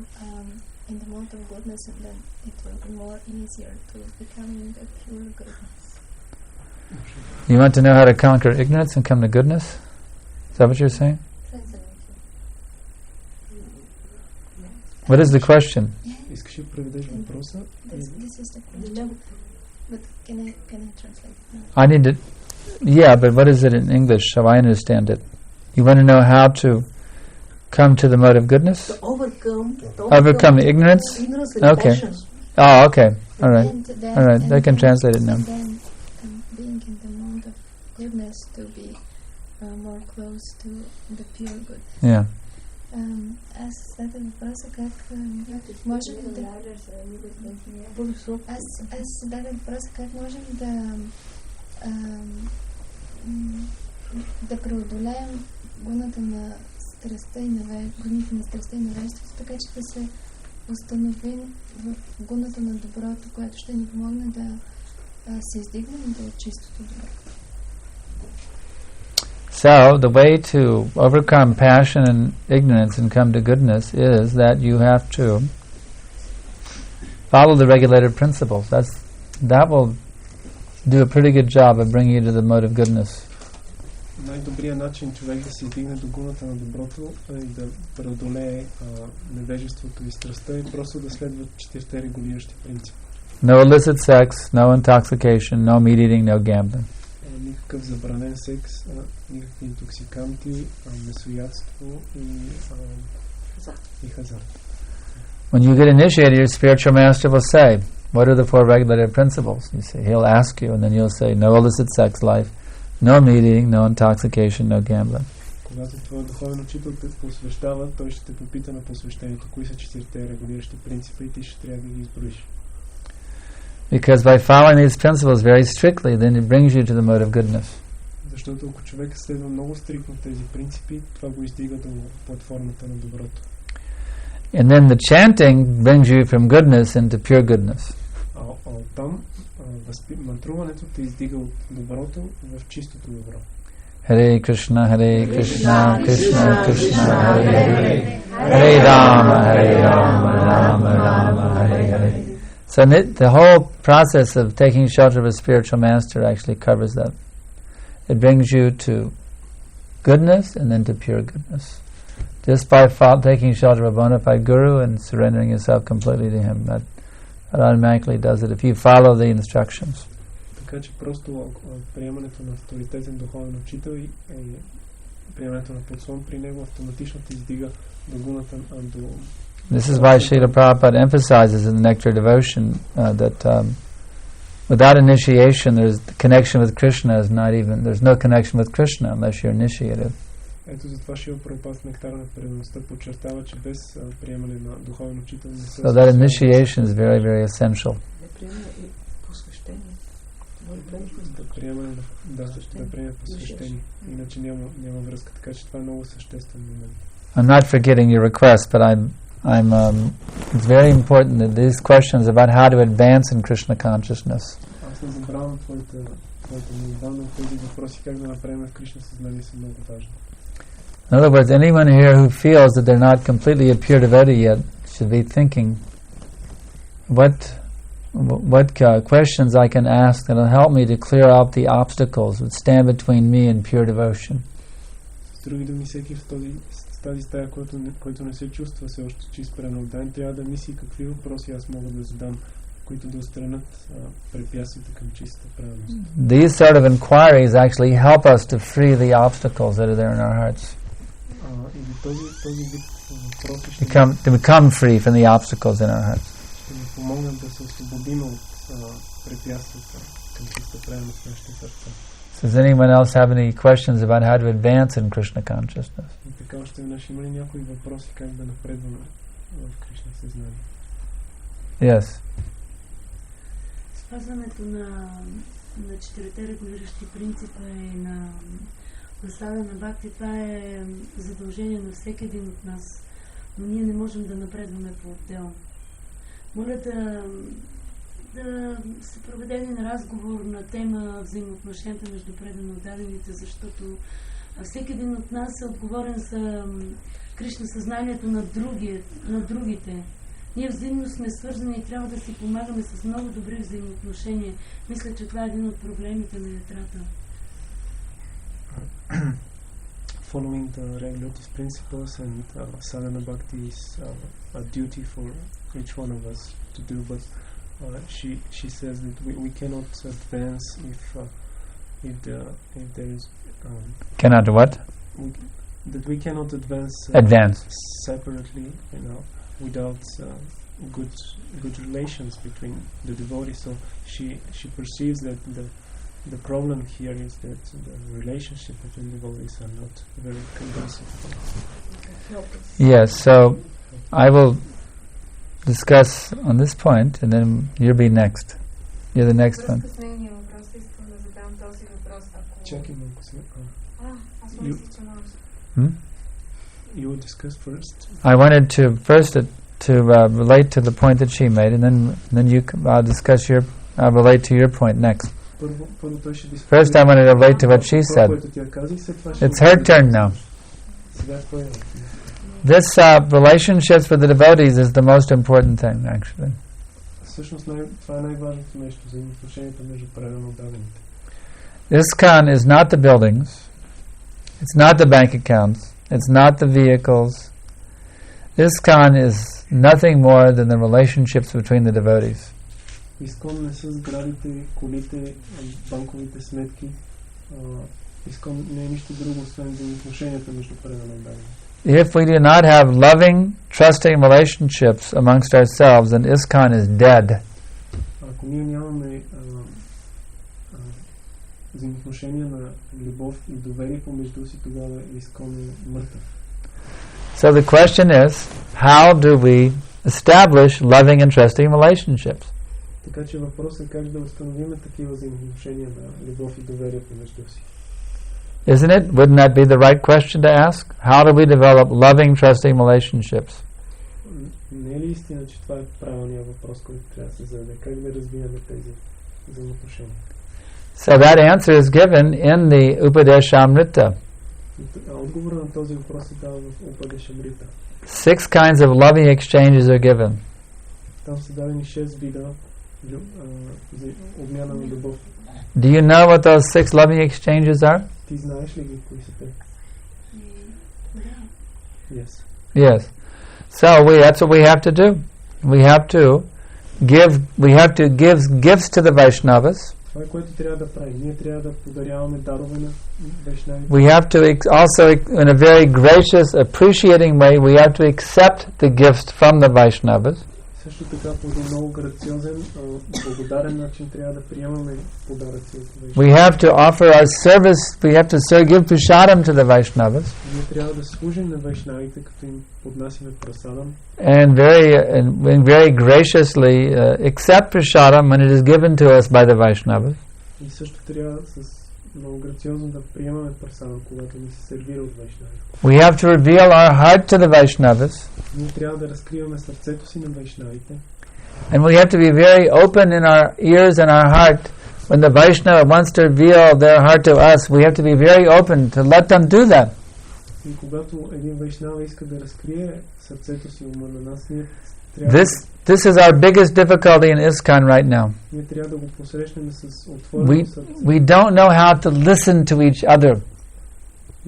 in the mode of goodness, and then it will be more easier to become in the pure goodness. You want to know how to conquer ignorance and come to goodness? Is that what you're saying? What is the question? Искаш да преведеш въпроса? This is the question. But can I translate? I need to. Yeah, but what is it in English so I understand it? You want to know how to come to the mode of goodness? To overcome ignorance? Okay. Oh, okay. All right. All right. They can translate it now. And then being in the mode of goodness to be more close to the pure good. Yeah. Аз зададох въпроса как можем да преодолеем гоните на страстта и невежеството, така че да се установим в гуната на доброто, което ще ни помогне да се издигнем до чистото добро. So the way to overcome passion and ignorance and come to goodness is that you have to follow the regulated principles. That will do a pretty good job of bringing you to the mode of goodness. Най-добрият начин човек да се издигне до гуната на доброто и да преодолее невежеството и страстта е просто да следва четирите регулиращи принципи. No illicit sex, no intoxication, no meat eating, no gambling. Никакъв забранен секс, никакви интоксиканти, месоядство и хазарт. When you get initiated, your spiritual master will say, what are the four regulated principles? You say, he'll ask you, and then you'll say, no illicit sex life, no meat eating, no intoxication, no gambling. Когато твой духовен учител те посвещава, той ще те попита на посвещението, кои са четирите регулиращи принципи и ти ще трябва да ги изброиш. Because by following these principles very strictly, then it brings you to the mode of goodness. Защото ако човек следва много стриктно тези принципи, това го издига до платформата на доброто. And then the chanting brings you from goodness into pure goodness. Оттам мантруването те издига от доброто в чистото добро. Hare Krishna, Krishna Krishna, Hare Hare, Hare Rama, Rama Hare Hare. So the whole process of taking shelter of a spiritual master actually covers that. It brings you to goodness and then to pure goodness. Just by taking shelter of a bona fide guru and surrendering yourself completely to him, that automatically does it if you follow the instructions. Така че просто приемането на авторитетен духовен учител и приемането на подслон при него автоматично те издига до гуната до... This is why Srila Prabhupada emphasizes in the Nectar Devotion that without initiation, there's the connection with Krishna is not even, there's no connection with Krishna unless you're initiated. Ето затова Шрила Прабхупада в Нектара на предаността подчертава, че без приемане на духовен учител не се... So that initiation is very, very essential. Да приеме посвещение. Иначе няма връзка, така че това е много съществен момент. I'm not forgetting your request, but it's very important that these questions about how to advance in Krishna consciousness. Аз не забравям твоите молба, но тези въпроси как да направим в Кришна съзнание са много важни. In other words, anyone here who feels that they're not completely a pure devotee yet should be thinking, what questions I can ask that will help me to clear out the obstacles that stand between me and pure devotion. С други думи, всеки в тази стая, който не се чувства все още чист пренауден, трябва да мисли какви въпроси аз мога да задам, които да отстранят препятствията към чиста правилност. These sort of inquiries actually help us to free the obstacles that are there in our hearts. Този вид въпроси ще to become free from the obstacles in our hearts. Ще ни помогнат да се освободим от препятствията към чиста правилност в нашите сърца. Does anyone else have any questions about how to advance in Krishna consciousness? И така още веднъж има ли някои въпроси как да напредваме в Кришна съзнание? Yes. Спазването на четирите регулиращи принципа и на сада на бхакти, това е задължение на всеки един от нас, но ние не можем да напредваме по-отделно. Моля да се проведе един разговор на тема взаимоотношенията между предано отдадените, защото всеки един от нас е отговорен за Кришна съзнанието на другите. Ние взаимно сме свързани и трябва да си помагаме с много добри взаимоотношения. Мисля, че това е един от проблемите на ятрата. Following the regulative principles and sadhana bhakti is a duty for each one of us to do, but she says that we cannot advance if there is cannot what? That we cannot advance separately, without good relations between the devotees. So she perceives that the problem here is that the relationship between devotees are not very conducive. Yes, so I will discuss on this point, and then you'll be next. You're the next one. You will discuss first. I wanted to first to relate to the point that she made, and then I'll relate to your point next. Първо той ще дискутира. First I want to relate to what she said. Което тя каза и след това ще It's her turn now. Сега твоя. This relationships with the devotees is the most important thing, actually. Всъщност това е най-важното нещо, взаимоотношенията между правилно отдадените. ISKCON is not the buildings, it's not the bank accounts, it's not the vehicles. ISKCON is nothing more than the relationships between the devotees. ISKCON не са сградите, колите, банковите сметки. ISKCON не е нищо друго, освен взаимоотношенията между правилно отдадените. If we do not have loving, trusting relationships amongst ourselves, then ISKCON is dead. Ако ние нямаме взаимоотношения на любов и доверие помежду си, тогава ISKCON е мъртъв. So the question is, how do we establish loving and trusting relationships? Така че въпросът е как да установим такива взаимоотношения на любов и доверие помежду си. Isn't it? Wouldn't that be the right question to ask? How do we develop loving, trusting relationships? Не е ли истина, че това е правилният въпрос, който трябва да се зададе? Как да развиваме тези взаимоотношения? So that answer is given in the Upadeshamrita. Отговорът на този въпрос е дал в Упадешамрита. 6 kinds of loving exchanges are given. Там са дадени 6 вида за обмяна на любов. Do you know what those 6 loving exchanges are? Ти знаеш ли ги кои са те? Yes. Yes. So that's what we have to do. We have to give gifts to the Vaishnavas. Това е което трябва да правим. Ние трябва да подаряваме дарове на вайшнавите. We have to also, in a very gracious, appreciating way, we have to accept the gifts from the Vaishnavas. Също така по един много грациозен, благодарен начин трябва да приемаме подаръци от We have to offer our service, we have to give prasadam to the Vaishnavas. Ние трябва да служим на вайшнавите, като им поднасяме прасадам. And very graciously accept prasadam when it is given to us by the Vaishnavas. И също трябва с много грациозно да приемаме прасадам, когато ни се сервира от вайшнавите. We have to reveal our heart to the Vaishnavas. Ние трябва да разкриваме сърцето си на вайшнавите. And we have to be very open in our ears and our heart. When the Vaishnava wants to reveal their heart to us, we have to be very open to let them do that. И когато един вайшнава иска да разкрие сърцето си, ума на нас, ние трябва This is our biggest difficulty in ISKCON right now. ние трябва да го посрещнем с отворено сърце. We don't know how to listen to each other.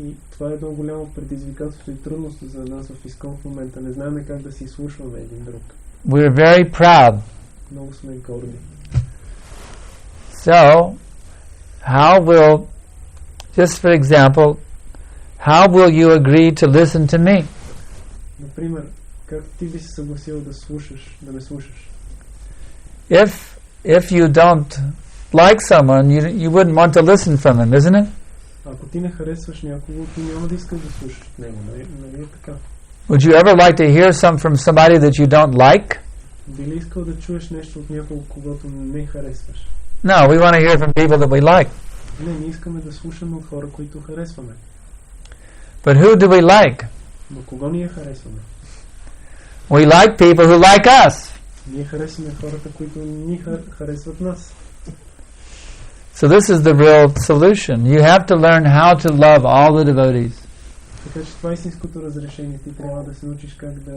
И това е едно голямо предизвикателство и трудност за нас в ISKCON в момента. Не знаем как да се изслушваме един друг. We're very proud. Много сме горди. So, just for example, how will you agree to listen to me? Например, как ти би се съгласил да слушаш, да ме слушаш? If you don't like someone, you wouldn't want to listen from him, isn't it? Ако ти не харесваш някого, ти няма да искаш да слушаш от него, нали е така? Would you ever like to hear from somebody that you don't like? Би ли искал да чуеш нещо от някого, когато не харесваш? No, we want to hear from people that we like. Не искаме да слушаме от хора, които харесваме. But who do we like? Но кого ние харесваме? We like people who like us. Ние харесваме хората, които ни харесват нас. So this is the real solution. You have to learn how to love all the devotees. Така че това е истинското разрешение. Ти трябва да се научиш как да...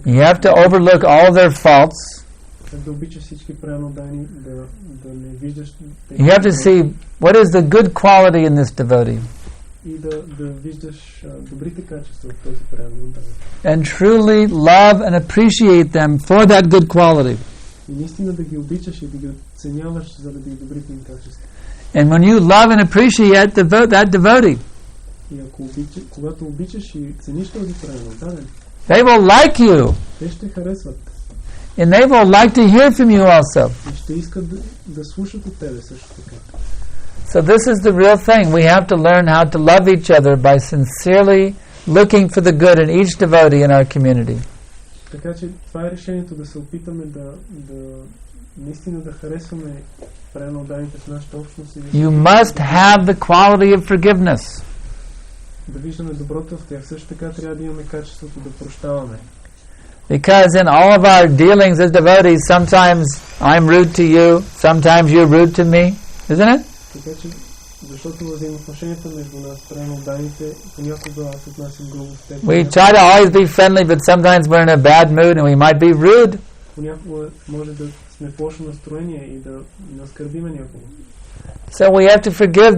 You have to overlook all their faults. Как да обичаш всички правилнодани, да не виждаш... You have to see what is the good quality in this devotee. И да виждаш добрите качества в този правилнодани. And truly love and appreciate them for that good quality. И наистина да ги обичаш и да ги оценяваш заради добрите им качества. And when you love and appreciate that devotee, и когато обичаш и цениш този правилнодани, they will like you. Те ще харесват. And they will like to hear from you also. И ще искат да слушат от тебе също така. So this is the real thing. We have to learn how to love each other by sincerely looking for the good in each devotee in our community. Така че това е решението, да се опитаме да наистина да харесваме правилноданите в нашата общност. You must have the quality of forgiveness. Да виждаме доброто в тях. Също така трябва да имаме качеството да прощаваме. Because in all of our dealings as devotees, sometimes I'm rude to you, sometimes you're rude to me. Isn't it? Така че, защото взаимоотношенията между нас, правилно данните, понякога аз отнасям грубо в теб. We try to always be friendly, but sometimes we're in a bad mood and we might be rude. Понякога може да сме в лошо настроение и да наскърбиме някого. So we have to forgive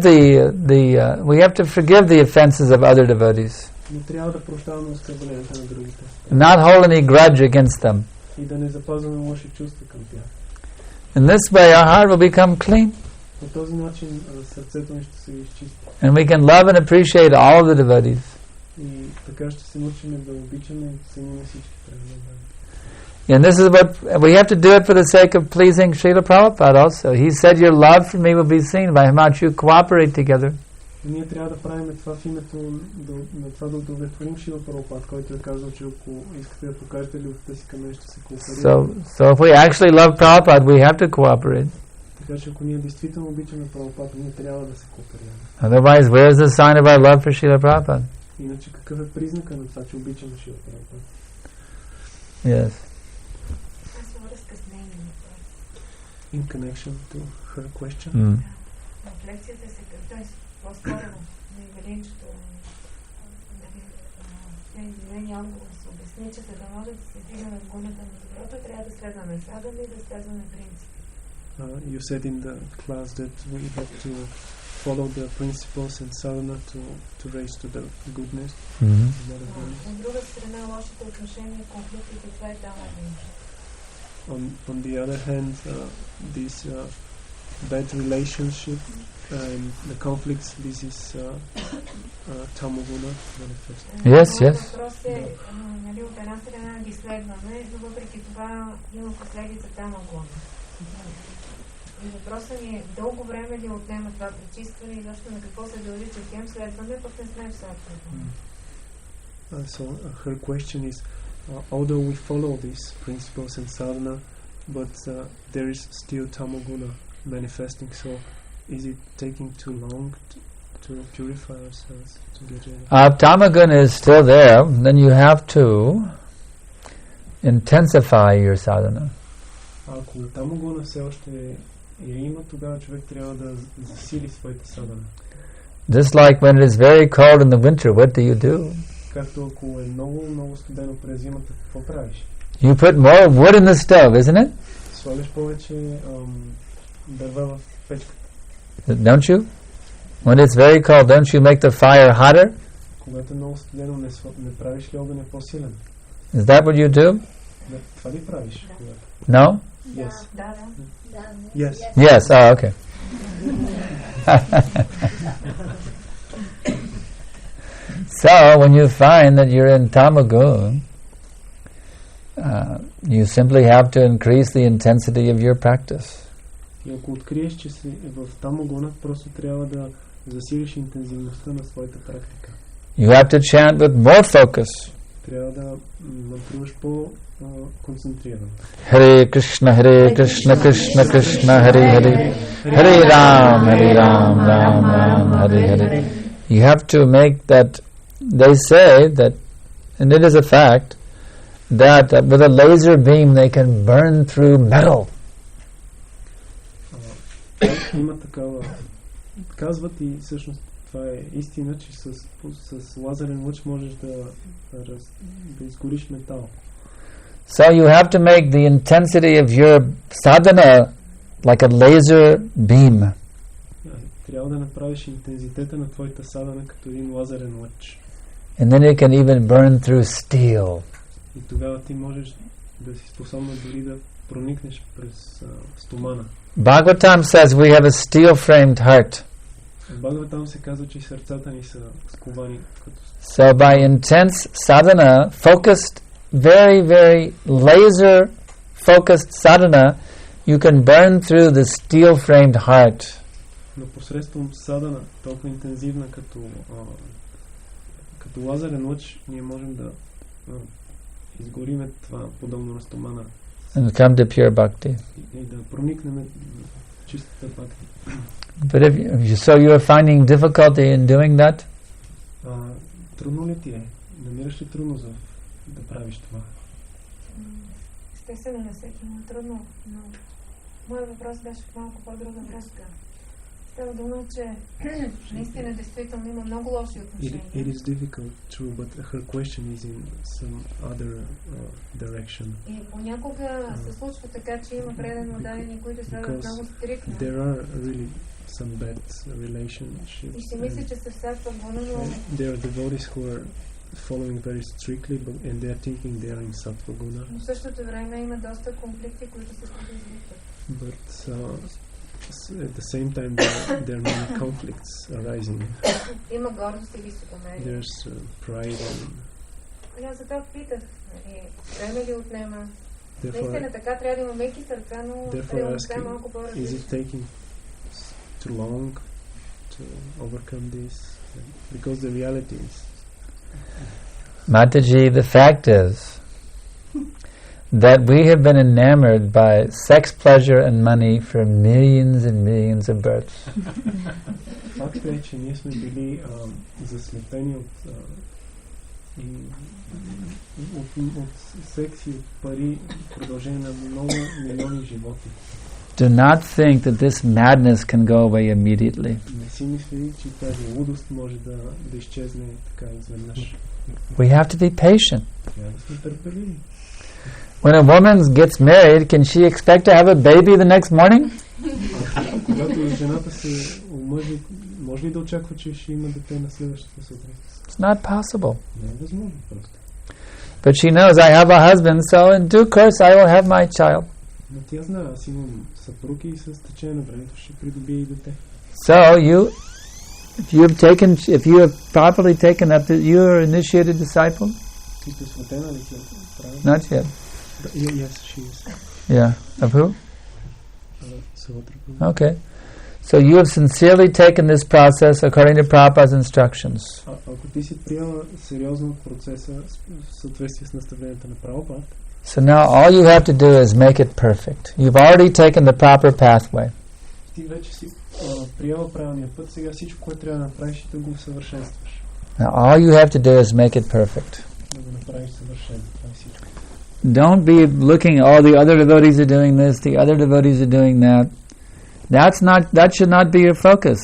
the offenses of other devotees. Но трябва да прощаваме оскърбленията на другите. Not hold any grudge against them. И да не запазваме лоши чувства към тях. In this way our heart will become clean. По този начин сърцето ни ще се изчисти. And we can love and appreciate all of the devotees. И така ще се научим да обичаме и ценим всички преданни. And this is what we have to do it for the sake of pleasing Srila Prabhupada also. He said your love for me will be seen by how much you cooperate together. И ние трябва да правим това в името на това да удовлетворим Шрила Прабхупад, който е казал, че ако искате да покажете любовта си към мен, ще се кооперирате. So if we actually love Prabhupada, we have to cooperate. Така че ако ние действително обичаме Прабхупад, ние трябва да се кооперираме. Otherwise, where is the sign of our love for Srila Prabhupada? Иначе какъв е признака на това, че обичаме Шрила Прабхупад? Yes. In connection to her question. В лекцията се казва, по-скоро на Евелинчето, нейния отговор се обясни, че за да може да се стигне на гумата на доброто, трябва да следваме садами и да следваме принципи. You said in the class that we have to follow the principles and sadhana to raise to the goodness. От друга страна, лошите отношения, конфликтите, това е там. On the other hand, this bad relationship and the conflicts, this is tamoguna manifest. Yes, yes. Въпрос е, нали, от една страна ги следваме, но въпреки това има последица тамогуна. И въпросът ни е, дълго време ли отнема това пречистване и защо на какво се дължи, че тем следваме, пък не сме в съответно. So her question is, although we follow these principles and sadhana, but there is still tamoguna manifesting, so is it taking too long to purify ourselves to get rid of it? If tamoguna is still there, then you have to intensify your sadhana. Ако тамогуна все още я има, тогава човек трябва да засили своята садхана. Just like when it is very cold in the winter, what do you do? Както ако е много студено през зимата, какво правиш? You put more wood in the stove, isn't it? Слагаш повече дърва в печката. Don't you? When it's very cold, don't you make the fire hotter? Когато е много студено, не правиш ли огъня по-силен? Is that what you do? Това ли правиш? No? Yes. Да. Yes. Yes. Oh, okay. So when you find that you're in tamagun, you simply have to increase the intensity of your practice. И ако откриеш, че си в тамогуна, просто трябва да засилиш интензивността на своята практика. You have to chant with more focus. Трябва да мантриваш по-концентрирано. Hare Krishna, Krishna Krishna, Hare Hare, Hare Ram, Ram Ram, Hare Hare. You have to make that. They say that, and it is a fact, that with a laser beam they can burn through metal. Има такава. Казват и всъщност това е истина, че с лазерен лъч можеш да изгориш метал. So you have to make the intensity of your sadhana like a laser beam. Трябва да направиш интензитета на твоята садхана като един лазерен лъч. And then you can even burn through steel. И тогава ти можеш да си способен дори да проникнеш през стомана. Bhagavatam says we have a steel-framed heart. В Бхагаватам се казва, че сърцата ни са сковани като. So by intense sadhana, focused, very, very laser-focused sadhana, you can burn through the steel-framed heart. Но посредством садхана, толкова интензивна като лазерен лъч, ние можем да изгориме това подобно на стомана. And come to pure bhakti. И да проникнем в чистата бхакти. But so you are finding difficulty in doing that? Трудно ли ти е? Намираш ли трудно да правиш това? Естествено на всеки му трудно, но моят въпрос беше в малко по-друга връзка. Става дума, че наистина действително има много лоши отношения. It is difficult, true, but her question is in some other direction. И понякога се случва така, че има предан отдадени, които стават много стриктни. There are really some bad relationships. И си мисля, че са всяка гуна, но there are devotees who are following very strictly, and they are thinking they are in sattva guna. Но в същото време има доста конфликти, които се предизвикват. But at the same time, there are many conflicts arising. Има гордост и високомерие. There's pride and... Аз за това питах, време ли отнема? Наистина така трябва да има меки сърца, но реалността е малко по-различна. Is it taking too long to overcome this? Because the reality is... Mataji, the fact is that we have been enamored by sex, pleasure and money for millions and millions of births. Факт е, че ние сме били заслепени от секс и от пари в продължение на много милиони животи. Do not think that this madness can go away immediately. Не си мисли, че тази лудост може да изчезне така изведнъж. We have to be patient. Трябва да сме търпеливи. When a woman gets married, can she expect to have a baby the next morning? Когато жената се омъжи, може ли да очаква, че ще има дете на следващата сутрин? It's not possible. Не е възможно просто. But she knows I have a husband, so in due course I will have my child. Но тя знае, аз имам съпруг и с течение на времето ще придобие и дете. So if you have properly taken up, you are initiated disciple? Ти сте сватена ли тя? Not yet. Yes, she is. Yeah. Of who? Sahotra. Okay. So you have sincerely taken this process according to Prabhupada's instructions. Ако ти си приела сериозно процеса в съответствие с наставленията на Прабхупад, so now all you have to do is make it perfect. You've already taken the proper pathway. Ти вече си приела правилния път, сега всичко, което трябва да направиш, ще го усъвършенстваш. Now all you have to do is make it perfect. Да го направиш съвършено, това е всичко. Don't be looking, the other devotees are doing this, the other devotees are doing that. That should not be your focus.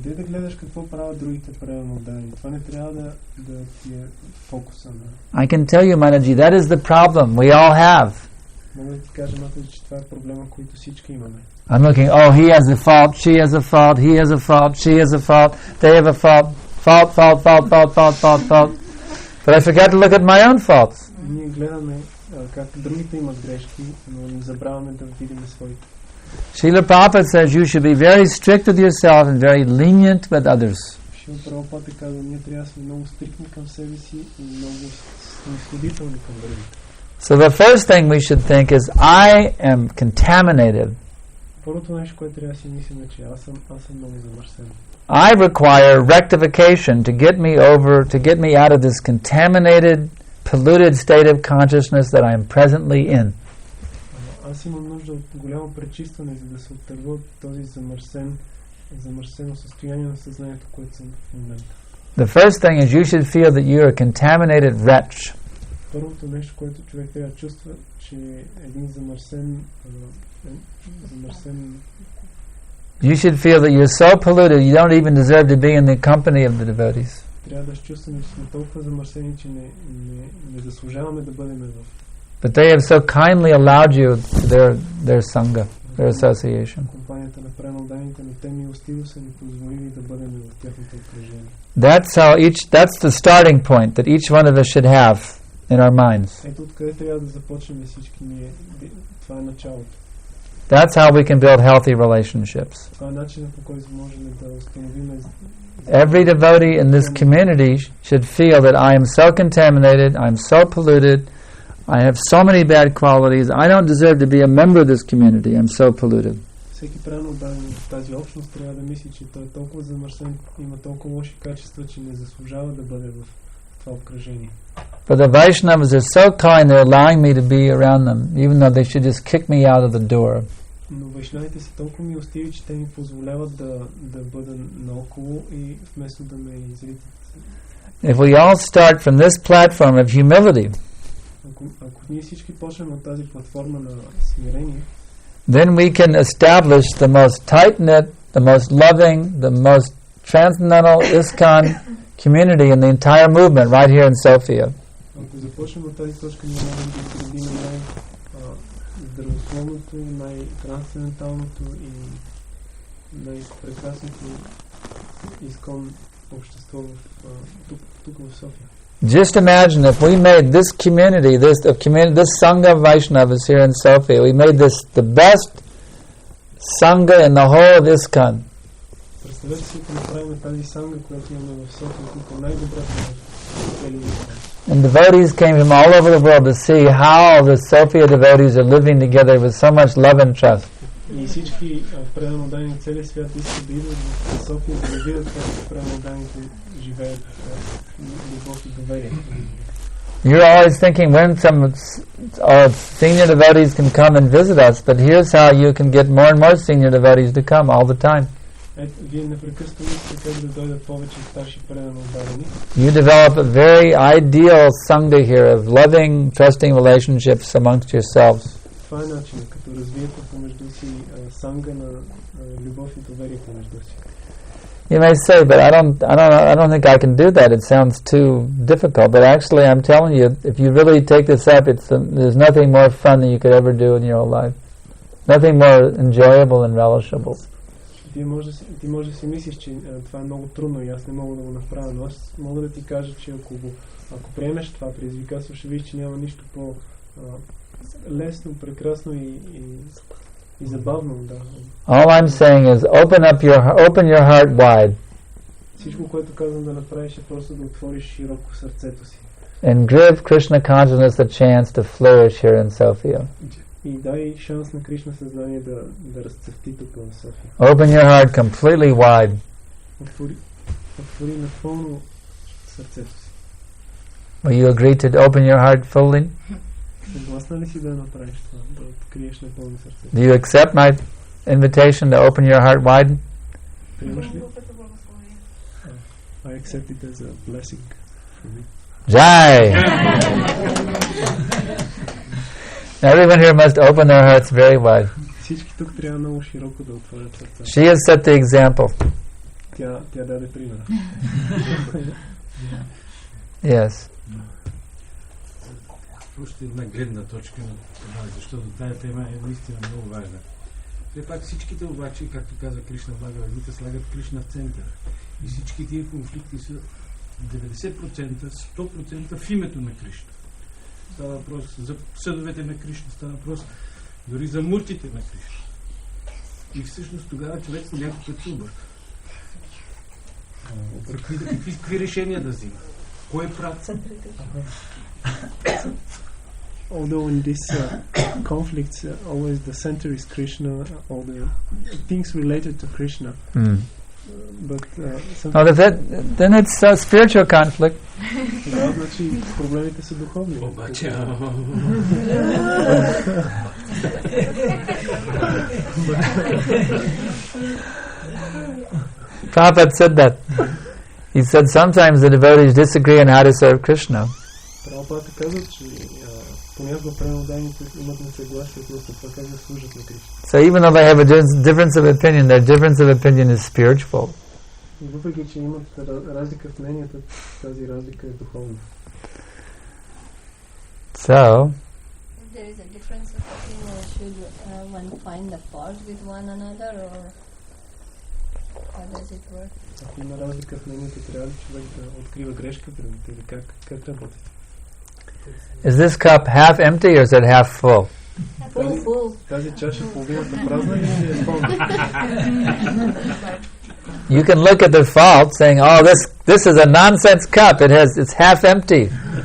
Не да гледаш какво правят другите правилно отдани. Това не трябва да ти е фокуса на... I can tell you, Mataji, that is the problem we all have. Мога да ти кажа, Матаджи, че това е проблема, който всички имаме. I'm looking, he has a fault, she has a fault, he has a fault, she has a fault, they have a fault, fault. But I forgot to look at my own faults. Ние гледаме как другите имат грешки, но не забравяме да видим своите. Srila Prabhupada says you should be very strict with yourself and very lenient with others. Srila Prabhupada казва, ние трябва да сме много стриктни към себе си и много снисходителни към другите. So the first thing we should think is, I am contaminated. Първото нещо, което трябва да си мислим е, че аз съм много замърсен. I require rectification to get me out of this contaminated, polluted state of consciousness that I am presently in. Аз имам нужда от голямо пречистване, за да се оттърва от този замърсено състояние на съзнанието, което съм в момента. The first thing is you should feel that you are a contaminated wretch. Първото нещо, което човек трябва да чувства, че е един замърсен You should feel that you're so polluted you don't even deserve to be in the company of the devotees. Трябва да чувстваме, че сме толкова замърсени, че не заслужаваме да бъдем в. But they have so kindly allowed you their sangha, their association. Компанията на преноданите, но те милостиво са ни позволили да бъдем в тяхното окръжение. That's the starting point that each one of us should have in our minds. Ето откъде трябва да започнем всички ние. Това е началото. That's how we can build healthy relationships. Това е начинът, по който можем да установим. Every devotee in this community should feel that I am so contaminated, I am so polluted, I have so many bad qualities, I don't deserve to be a member of this community, I'm so polluted. Всеки пренодаен в тази общност трябва да мисли, че той е толкова замърсен, има толкова лоши качества, че не заслужава да бъде в това обкръжение. But the Vaishnavas are so kind, they're allowing me to be around them, even though they should just kick me out of the door. Но вайшнавите са толкова милостиви, че те ми позволяват да бъда наоколо и вместо да ме изритат. If we all start from this platform of humility, ако ние всички почнем от тази платформа на смирение, then we can establish the most tight-knit the most loving, the most transcendental ISKCON community in the entire movement right here in Sofia. Ако започнем от тази точка, ние можем да изградим най-здравословното, най-трансценденталното и най-прекрасното ISKCON общество тук в София. Just imagine if we made this community, this Sangha of Vaishnavas here in Sofia, we made this the best Sangha in the whole of ISKCON. Представете си, ако направим тази Санга, която имаме в София, тук е най-добрата в целия ISKCON. And devotees came from all over the world to see how the Sophia devotees are living together with so much love and trust. И всички преданодани от целия свят искат да идват в София, да видят как преданоданите живеят любов и доверие. You're always thinking when some senior devotees can come and visit us, but here's how you can get more and more senior devotees to come all the time. Вие непрекъснато искате как да дойдат повече старши преданодани. You develop a very ideal sangha here of loving, trusting relationships amongst yourselves. Това е начинът, като развиете помежду си санга на любов и доверие помежду си. You may say, but I don't think I can do that. It sounds too difficult. But actually, I'm telling you, if you really take this up, there's nothing more fun than you could ever do in your whole life. Nothing more enjoyable and relishable. Ти може да си мислиш, че това е много трудно и аз не мога да го направя, но аз мога да ти кажа, че ако приемеш това предизвикателство, ще видиш, че няма нищо по-лесно, прекрасно и забавно. Да. All I'm saying is open your heart wide. Всичко, което казвам да направиш, е просто да отвориш широко сърцето си. And give Krishna consciousness a chance to flourish here in Sofia. И дай шанс на Кришна съзнание да разцъфти тук в София. Open your heart completely wide. Отвори напълно сърцето си. Will you agree to open your heart fully? Съгласна ли си да направиш това, да откриеш напълно сърцето? Do you accept my invitation to open your heart wide? Приемаш ли? I accept it as a blessing for me. Jai! Everyone here must open their hearts very wide. Всички тук трябва много широко да отворят сърцата. She has set the example. Тя даде пример. Yes. Още една гледна точка на това, защото тая тема е наистина много важна. Все пак всичките обаче, както каза Кришна Бхагавад-гита, слагат Кришна в центъра. И всички тия конфликти са 90%, 100% в името на Кришна. Става въпрос за съдовете на Кришна, става въпрос дори за муртите на Кришна. И всъщност тогава човек някакъв път се обърка. Какви решения да взима? Кой е прав? Although in this conflicts, always the center is Krishna, all the things related to Krishna. But then it's a spiritual conflict. Значи проблемите са духовни. Обаче. Prabhupada said that. He said sometimes the devotees disagree on how to serve Krishna. Прабхупада каза, че понякога преданодайните имат несъгласие относно това как да служат на Кришна. So even though they have a difference of opinion, their difference of opinion is spiritual. Въпреки че имат разлика в мненията, тази разлика е духовна. So there is a difference of opinion, should one find the fault with one another, or how does it work? Ако има разлика в мнението, трябва ли човек да открива грешка пред или как работи? Is this cup half empty or is it half full? Full. Тази чаша половината празна или е пълна? You can look at the fault saying, "Oh, this is a nonsense cup. It's half empty.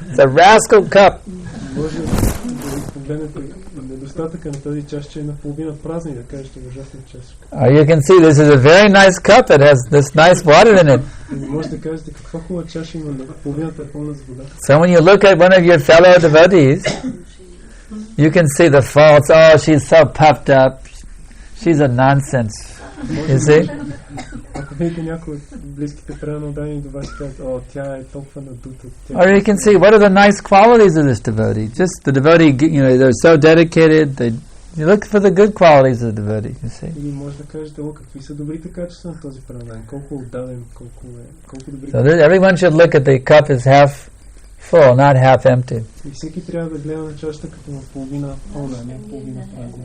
It's a rascal cup." Може да погледнете недостатъка на тази чаша, че е наполовина празна и да кажете ужасна чаша. Or you can see this is a very nice cup. It has this nice water in it. Може да кажете каква хубава чаша има, половината е пълна с вода. So when you look at one of your fellow devotees, you can see the faults. Oh, she's so puffed up. She's a nonsense. You see? Ако видите някой от близките преданодайни до вас и казват, о, тя е толкова надута. Or you can see what are the nice qualities of this devotee. Just the devotee, they're so dedicated. You look for the good qualities of the devotee, you see. И може да кажете, какви са добрите качества на този преданен, колко отдаден, колко добри. So everyone should look at the cup as half full, not half empty. И всеки трябва да гледа на чашата като на половина пълна, не половина празна.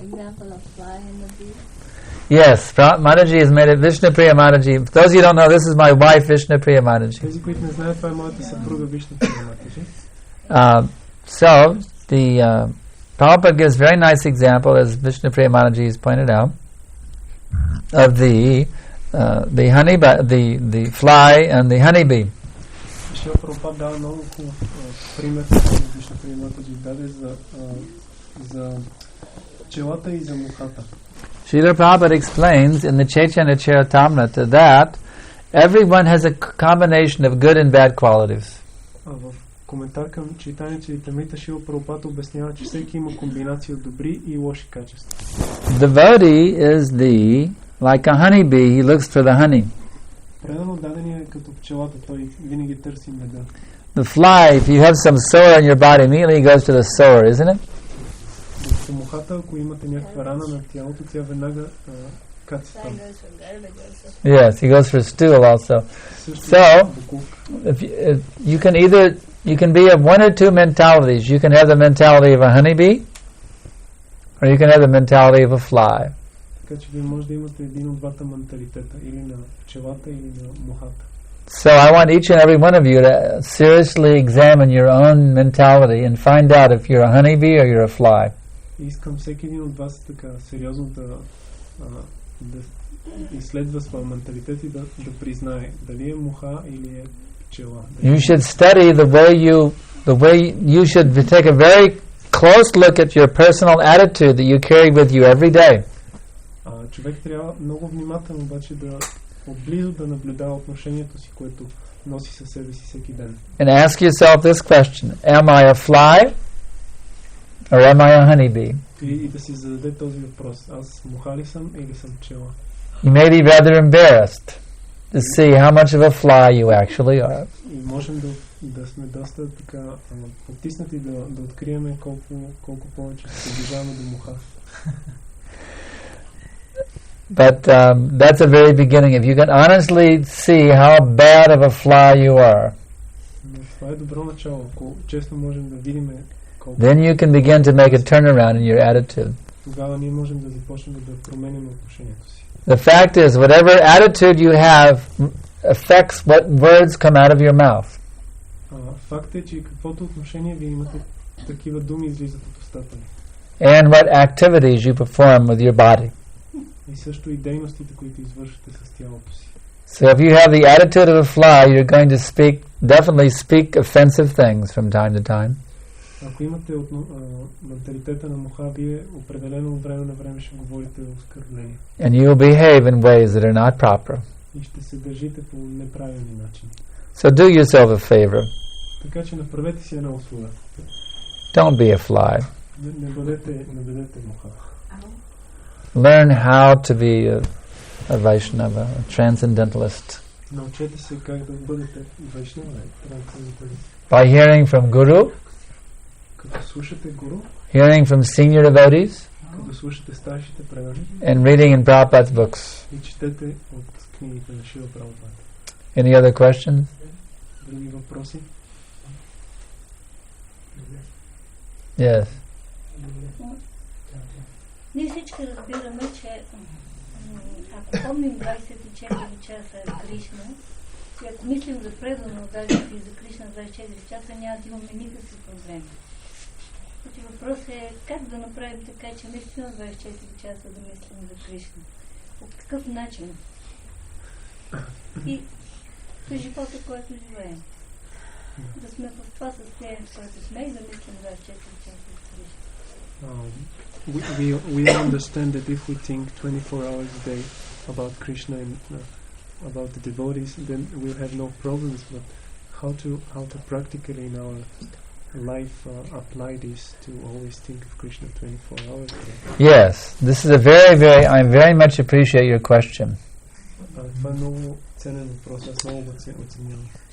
Yes, Mataji has made it. Vishnupriya Mataji. For those of you who don't know, this is my wife, Vishnupriya Mataji. Тези, които не знаят, това е моята съпруга Вишнуприя Матаджи. So the Prabhupada gives a very nice example, as Vishnupriya Mataji has pointed out, of the honey, the fly and the honeybee. Шрила Прабхупада дава много хубав пример, Вишнуприя Матаджи даде за пчелата и за мухата. Srila Prabhupada explains in the Chaitanya Charitamrita that everyone has a combination of good and bad qualities. В коментар към Чайтания Чаритамрита Шрила Прабхупада обяснява, че всеки има комбинация от добри и лоши качества. Devotee is like a honeybee, he looks for the honey. Предано дадения е като пчелата, той винаги търси меда. The fly, if you have some sore in your body, immediately goes to the sore, isn't it? Докато мухата, ако имате някаква рана на тялото, тя веднага каца там. Yes, he goes for stool also. So, if you can be of one or two mentalities. You can have the mentality of a honeybee, or you can have the mentality of a fly. Така че вие може да имате един от двата менталитета, или на пчелата, или на мухата. So I want each and every one of you to seriously examine your own mentality and find out if you're a honeybee or you're a fly. Искам всеки един от вас така сериозно да изследва своя менталитет и да признае дали е муха или е пчела. You should study the way you should take a very close look at your personal attitude that you carry with you every day. Човек трябва много внимателно обаче да отблизо да наблюдава отношението си, което носи със себе си всеки ден. And ask yourself this question: Am I a fly or am I a honeybee? И да си зададе този въпрос: аз муха ли съм или съм пчела? You may be rather embarrassed to see how much of a fly you actually are. И можем да сме доста така потиснати да открием колко повече се доближаваме до муха. But that's a very beginning. If you can honestly see how bad of a fly you are, това е добро начало. Ако честно можем да видим колко, then you can begin to make a turnaround in your attitude. Тогава ние можем да започнем да променим отношението си. The fact is, whatever attitude you have affects what words come out of your mouth. Факт е, че каквото отношение вие имате, такива думи излизат от устата ви. And what activities you perform with your body. И също и дейностите, които извършвате с тялото си. So if you have the attitude of a fly, you're going to definitely speak offensive things from time to time. Ако имате менталитета на муха, вие определено от време на време ще говорите оскърбления. And you will behave in ways that are not proper. И ще се държите по неправилни начини. So do yourself a favor. Така че направете си една услуга. Don't be a fly. Не бъдете муха. Learn how to be a Vaishnava, a transcendentalist. Научете се как да бъдете Vaishnava, трансценденталист. By hearing from Guru, като слушате гуру, hearing from senior devotees, като слушате старшите предани, and reading in Prabhupada's books. И четете от книгите на Шрила Прабхупада. Any other questions? Други въпроси? Yes. Ние всички разбираме, че ако помним 24 часа Кришна, и ако мислим за преданно удажите за Кришна 24 часа, няма да имаме никакви проблеми. Въпросът е как да направим така, че наистина 24 часа да мислим за Кришна. По какъв начин? И за живота, който живеем. Да сме в това състояние, в което сме и да мислим 24 часа за Кришна. We understand that if we think 24 hours a day about Krishna and about the devotees, then we'll have no problems. But how to practically in our life apply this to always think of Krishna 24 hours a day? Yes, this is I very much appreciate your question.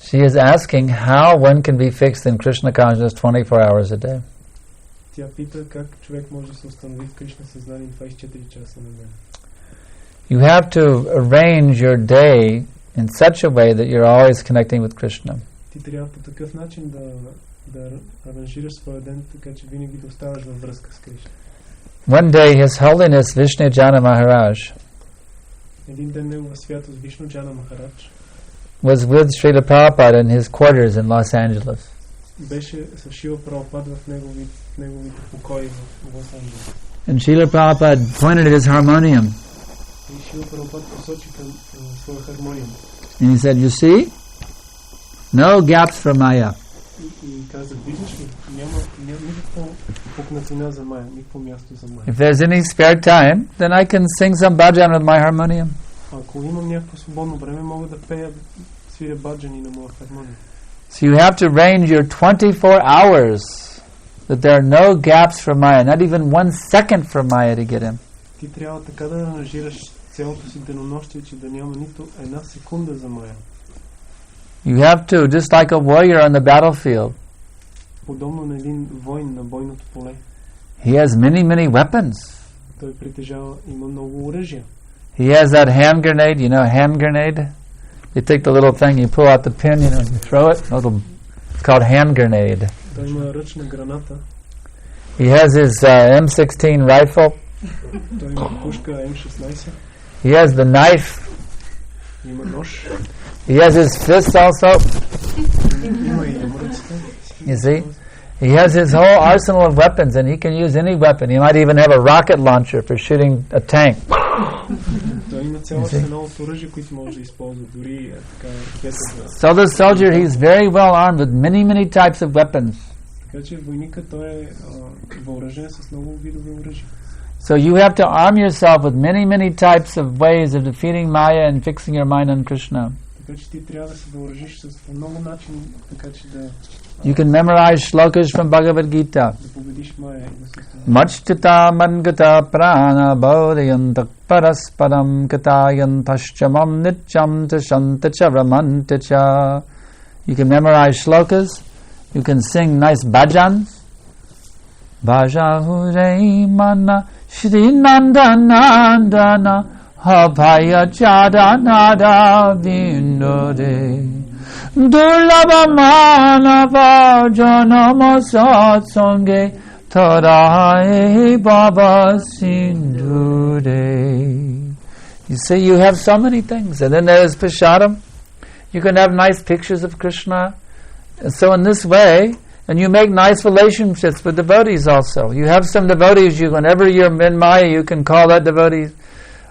She is asking how one can be fixed in Krishna consciousness 24 hours a day. Тя пита как човек може да се установи в Кришна съзнание 24 часа на ден. You have to arrange your day in such a way that you're always connecting with Krishna. Ти трябва по такъв начин да аранжираш своя ден, така че винаги да оставаш във връзка с Кришна. One day His Holiness Vishnujana Maharaj Един ден негова святост Вишнуджана Махарадж was with Srila Prabhupada in his quarters in Los Angeles. беше с Шрила Прабхупад в неговите покои в Лос Анджелес. And Srila Prabhupada pointed at his harmonium. И Шрила Прабхупад посочи към своя хармониум. And he said, you see? No gaps for Maya. И каза, виждаш ли, няма никаква пукнатина за Мая, никакво място за Мая. If there's any spare time, then I can sing some bhajan with my harmonium. Ако имам някакво свободно време, мога да пея, свиря баджани на моя хармониум. So you have to arrange your 24 hours that there are no gaps for Maya, not even 1 second for Maya to get in. Ти трябва така да аранжираш цялото си денонощие, че да няма нито една секунда за Мая. You have to, just like a warrior on the battlefield. Подобно на един войн на бойното поле. He has many weapons. Той притежава, има много оръжия. He has that hand grenade, you know, hand grenade? You take the little thing, you pull out the pin, you know, you throw it. It's called hand grenade. Той има ръчна граната. He has his M16 rifle. Той има пушка М16. He has the knife. Има нож. He has his fists also. Има и мръците. You see? He has his whole arsenal of weapons, and he can use any weapon. He might even have a rocket launcher for shooting a tank. Той има цял арсенал от оръжия, които може да използва, дори така ракета. So the soldier, he's very well armed with many types of weapons. Така че войника той е въоръжен с много видове оръжия. So you have to arm yourself with many types of ways of defeating Maya and fixing your mind on Krishna. Така че ти трябва да се въоръжиш с много начини, така че да You can memorize shlokas from Bhagavad Gita. да победиш Мая и да се Machchita mangata prana bodhayantak parasparam katayan paschamam nityam tashanta charamanta cha. You can memorize shlokas. You can sing nice bhajans. Bhaja hure mana shri nandanandana habhaya chadanada vindore. Durlabha manava janama satsange tarahe baba sindhure. You see, you have so many things. And then there is Prashadam. You can have nice pictures of Krishna. And so in this way, and you make nice relationships with devotees also. You have some devotees, whenever you're in Maya, you can call that devotee,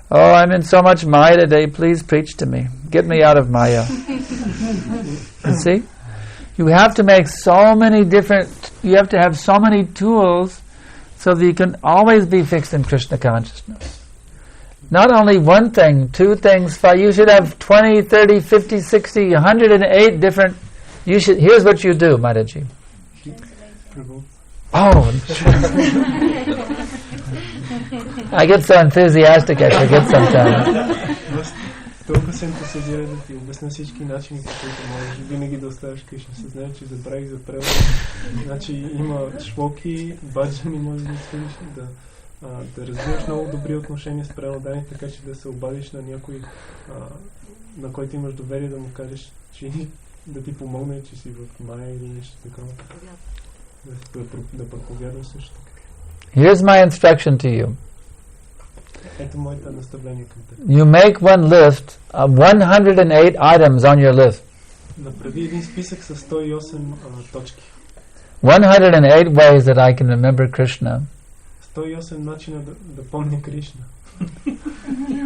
oh, I'm in so much Maya today, please preach to me. Get me out of Maya. You see? You have to make so many you have to have so many tools so that you can always be fixed in Krishna consciousness. Not only one thing, 2 things, 5, you should have 20, 30, 50, 60, 108 different, here's what you do, Mataji. Oh, I get so enthusiastic I forget sometimes. Толкова се ентусиазира да ти обясня всички начини, по които можеш винаги да оставиш Кришна. Се знае, че забравих за превод. Значи има шлоки, баджани, може да свириш, да развиваш много добри отношения с преводани, така че да се обадиш на някой, на който имаш доверие, да му кажеш, че да ти помогне, че си в Мая или нещо такова. Да проповядаш също така. Here's my instruction to you. Ето моите наставления към теб. You make one list of 108 items on your list. Направи един списък с 108 точки. 108 ways that I can remember Krishna. 108 начина да помня Кришна.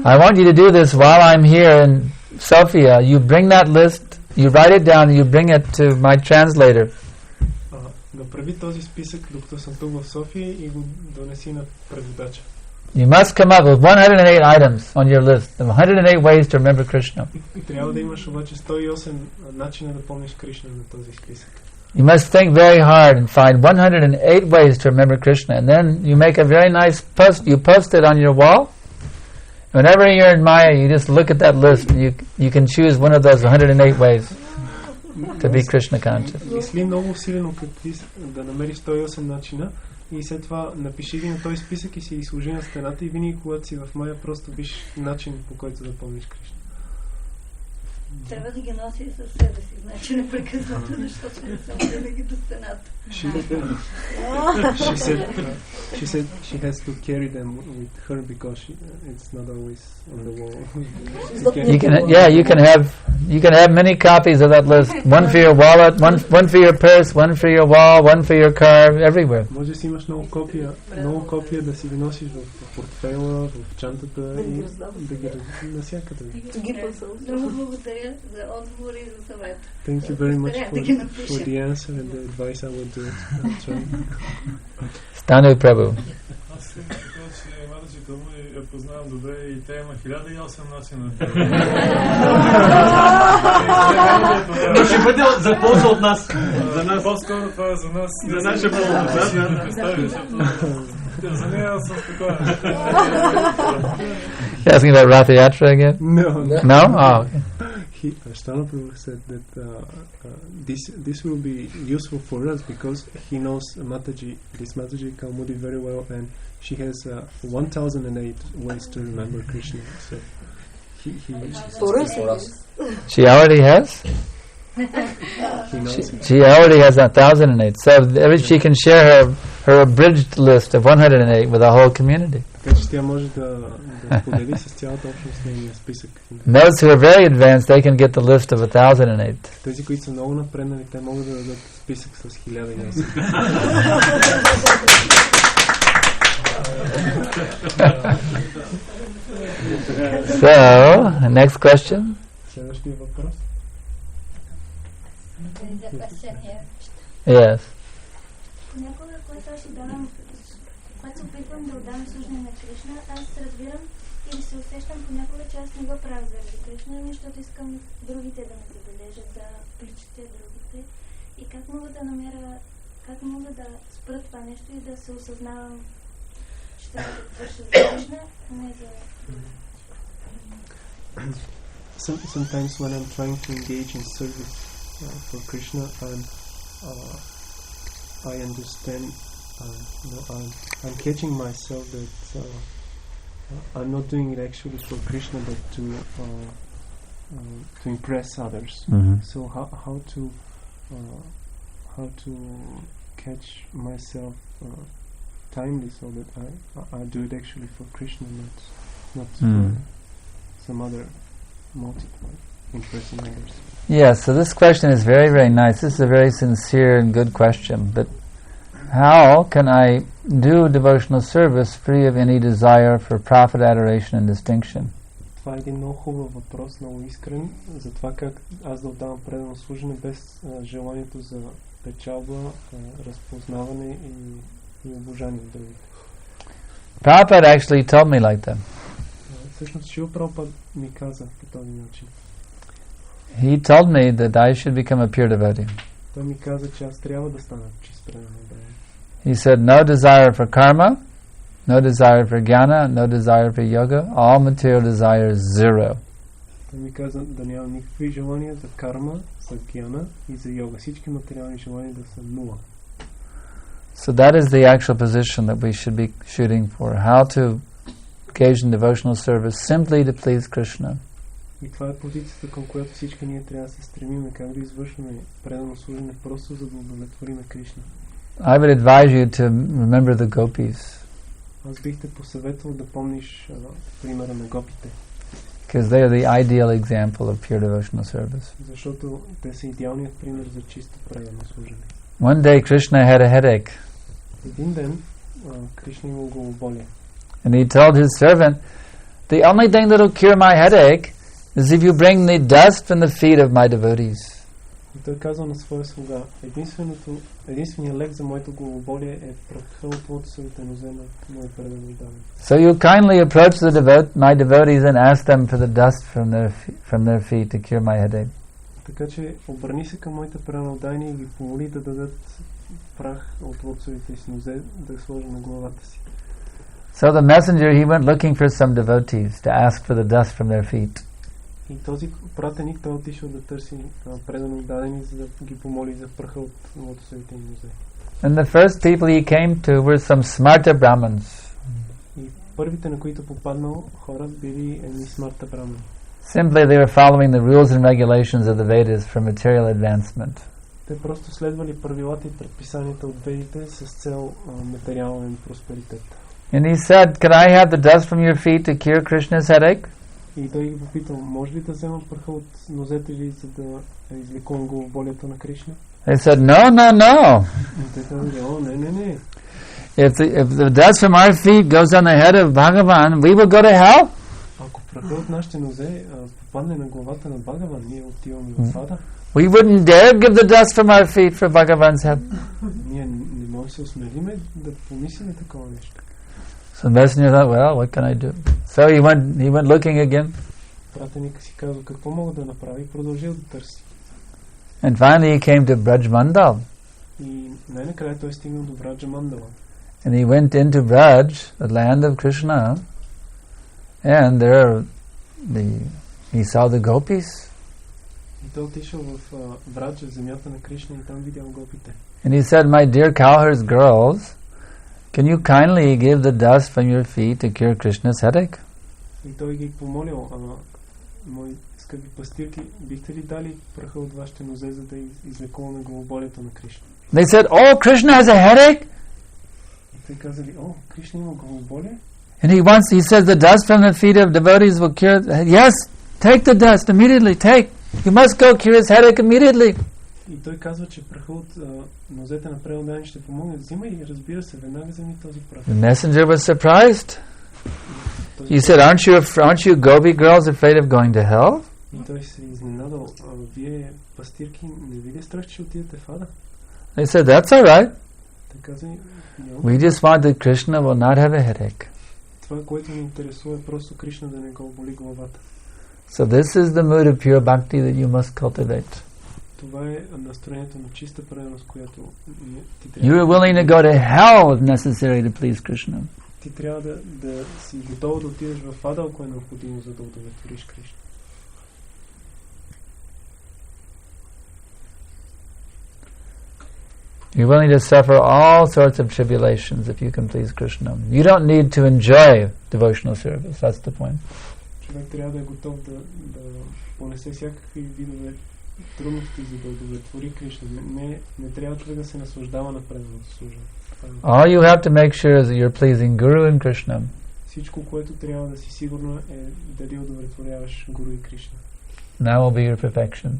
I want you to do this while I'm here in Sofia. You bring that list, you write it down, and you bring it to my translator. Направи този списък, докато съм тук в София, и го донеси на преводача. You must come up with 108 items on your list, 108 ways to remember Krishna. Трябва да имаш обаче 108 начина да помниш Кришна на този списък. You must think very hard and find 108 ways to remember Krishna, and then you make a very nice post. You post it on your wall. Whenever you're in Maya, you just look at that list, and you can choose one of those 108 ways to be Krishna conscious. Мисли много усилено да намериш 108 начина И след това напиши ги на този списък и си ги сложи на стената и винаги когато си в Майя просто виж начин по който да помниш Кришна. Трябва да ги носи със себе си, значи непрекъснато, защото не съм винаги до стената. She said she has to carry them with her because it's not always on the wall. You can have many copies of that list. One for your wallet, one for your purse, one for your wall, one for your car, everywhere. Може да си имаш много копия да си ги носиш в портфейла, в чантата и да ги навсякъде. Много благодаря за отговори и за съвет. Thank you very much for the answer and the advice I would do. Stanu Prabhu. Аз съм така, че матачи Кълма я познавам добре и тя има 1008 начина. Но ще бъде за полза от нас. По-скоро това е за нас. За наша полза. За нея аз съм спокоен. You're asking about Ratha Yatra again? No? Oh, okay. Ashtana Prabhu said that this will be useful for us because he knows this Mataji Kaumudi very well, and she has 1008 ways to remember Krishna. So she already has? She already has 1008. So she can share her abridged list of 108 with the whole community. Those who are very advanced, they can get the list of 1008. Тези, които са много напреднали, те могат да дадат списък с 1008. So, next question. Следващия въпрос. Yes. Понякога, когато аз се опитвам да отдам служение на Кришна, аз разбирам или се усещам понякога, че аз не го правя заради Кришна, защото искам другите да ме забележат, да причетя другите. И как мога да спра това нещо и да се осъзнавам, че трябва да върша за Кришна, а не за... Sometimes when I'm trying to engage in service for Krishna, I understand, I'm catching myself that I'm not doing it actually for Krishna, but to impress others. Mm-hmm. So how to catch myself timely so that I do it actually for Krishna, not for some other motive, like impressing others. Yeah, so this question is very, very nice. This is a very sincere and good question. But how can I do devotional service free of any desire for profit, adoration and distinction? Това е един много хубав въпрос, много искрен, за това как аз да отдавам предано служене без желанието за печалба, разпознаване и обожание от другите. Prabhupada actually told me like that. Всъщност Шрила Прабхупад ми каза по този начин. He told me that I should become a pure devotee. Той ми каза, че аз трябва да стана чист предан. He said, no desire for karma, no desire for jnana, no desire for yoga, all material desire is zero. Той ми каза да няма никакви желания за карма, за гьяна и за йога. Всички материални желания да са нула. So that is the actual position that we should be shooting for. How to engage in devotional service simply to please Krishna. И това е позицията, към която всички ние трябва да се стремим, как да извършваме предано служене просто за да удовлетворим Кришна. I would advise you to remember the gopis. Аз бих те посъветвал да помниш примера на гопите. Because they are the ideal example of pure devotional service. Защото те са идеалният пример за чисто предано служене. One day Krishna had a headache. Един ден Кришна имал главоболие. And he told his servant, the only thing that will cure my headache is if you bring the dust from the feet of my devotees. И той казал на своя слуга, единственият лек за моето главоболие е праха от лотосовите нозе на моя предано даден. So you kindly approach my devotees and ask them for the dust from their feet to cure my headache. Така че обърни се към моите преданодайни и ги помоли да дадат прах от лотосовите си нозе да сложа на главата си. So the messenger, he went looking for some devotees to ask for the dust from their feet. И този пратеник той отишъл да търси предано дадени, за да ги помоли за праха от лотосовите им нозе. And the first people he came to were some smarta brahmins. И първите, на които попаднал хора, били едни смарта брамани. Simply they were following the rules and regulations of the Vedas for material advancement. Те просто следвали правилата и предписанията от ведите с цел материален просперитет. And he said, "Can I have the dust from your feet to cure Krishna's headache?" И той ги попитал, може ли да взема пръха от нозете ви, за да излекувам главоболието на Кришна? They said, "No. И те казали, не. If the dust from our feet goes on the head of Bhagavan, we will go to hell." Ако праха от нашите нозе попадне на главата на Бхагаван, ние отиваме в ада. We wouldn't dare give the dust from our feet for Bhagavan's head. Ние не можем да се осмелиме да помислим такова нещо. So the messenger thought, well, what can I do? So he went looking again. Пратеникът си казал, какво мога да направи, и продължил да търси. And finally he came to Braj Mandal. И най-накрая той стигнал до Браджа Мандала. And he went into Braj, the land of Krishna, and there he saw the gopis. И той отишъл в Браджа, земята на Кришна, и там видял гопите. And he said, "My dear cowherds girls, can you kindly give the dust from your feet to cure Krishna's headache?" И той ги помолил, мои скъпи пастирки, бихте ли дали праха от вашите нозе, за да излекуваме главоболието на Кришна? They said, "Oh, Krishna has a headache?" И те казали, Кришна има главоболие? And he says the dust from the feet of devotees will cure. Yes, take the dust immediately. Take. You must go cure his headache immediately. И той казва, че праха от нозете на преодани ще помогне. Взимай и разбира се, веднага вземи този прах. The messenger was surprised. He said, "Aren't you gopi girls afraid of going to hell?" И той се изненадал. Вие пастирки, не ви ли страх, че ще отидете в ада? They said, "That's all right. Те казали, We just want that Krishna will not have a headache." Това, което ни интересува, е просто Кришна да не го боли главата. So this is the mood of pure bhakti that you must cultivate. Това е настроението на чиста преданост, която ти You трябва. are willing to go to hell if necessary to please Krishna. Ти трябва да си готов да отидеш в ада, ако е необходимо, за да удовлетвориш Кришна. You're willing to suffer all sorts of tribulations if you can please Krishna. You don't need to enjoy devotional service. That's the point. Човек трябва да е готов да понесе всякакви видове трудности, за да удовлетвори Кришна. Не трябва човек да се наслаждава на преданото служение. All you have to make sure is that you're pleasing Guru and Krishna. Всичко, което трябва да си сигурно е дали удовлетворяваш Гуру и Кришна. That will be your perfection.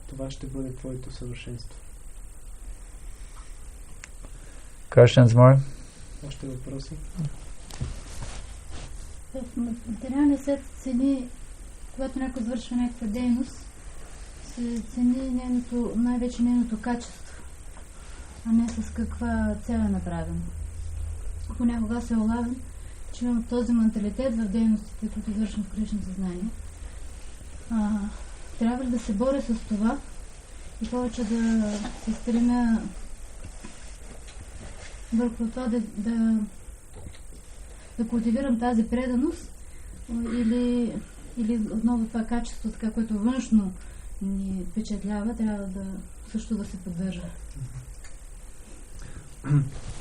Това ще бъде твоето съвършенство. Questions more? Още въпроси? В материалния свят цени, когато някой извършва някаква дейност, се цени най-вече нейното качество, а не с каква цел е направено. Понякога се улавям, че имам този менталитет в дейностите, които извършвам в Кришна съзнание. Трябва ли да се боря с това и повече да се стремя върху това да култивирам тази преданост или отново това качество, така, което външно ни впечатлява, трябва също да се поддържа.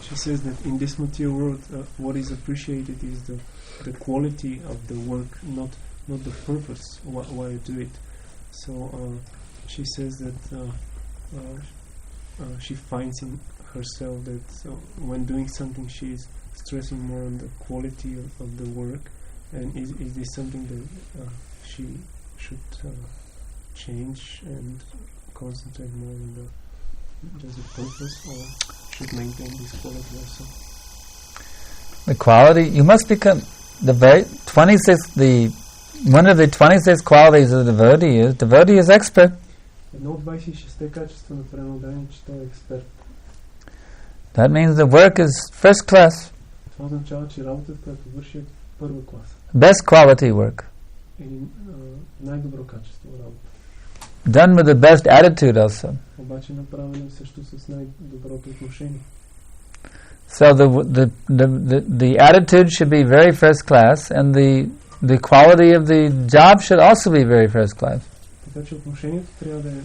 She says that in this material world, what is appreciated is the quality of the work, not the purpose why you do it. So she says that she finds in herself that when doing something, she is stressing more on the quality of the work. And is this something that she should change and concentrate more on just the purpose, or should maintain this quality also? The quality, you must become one of the 26 qualities of the devotee is expert. Едно от 26 качества на преданодание, че той е експерт. That means the work is first class. Това означава, че работата, която върши, е първа класа. Best quality work. Или най-добро качество работа. Done with the best attitude also. Обаче направено също с най-доброто отношение. So the attitude should be very first class, and the quality of the job should also be very first class. Така че отношението трябва да е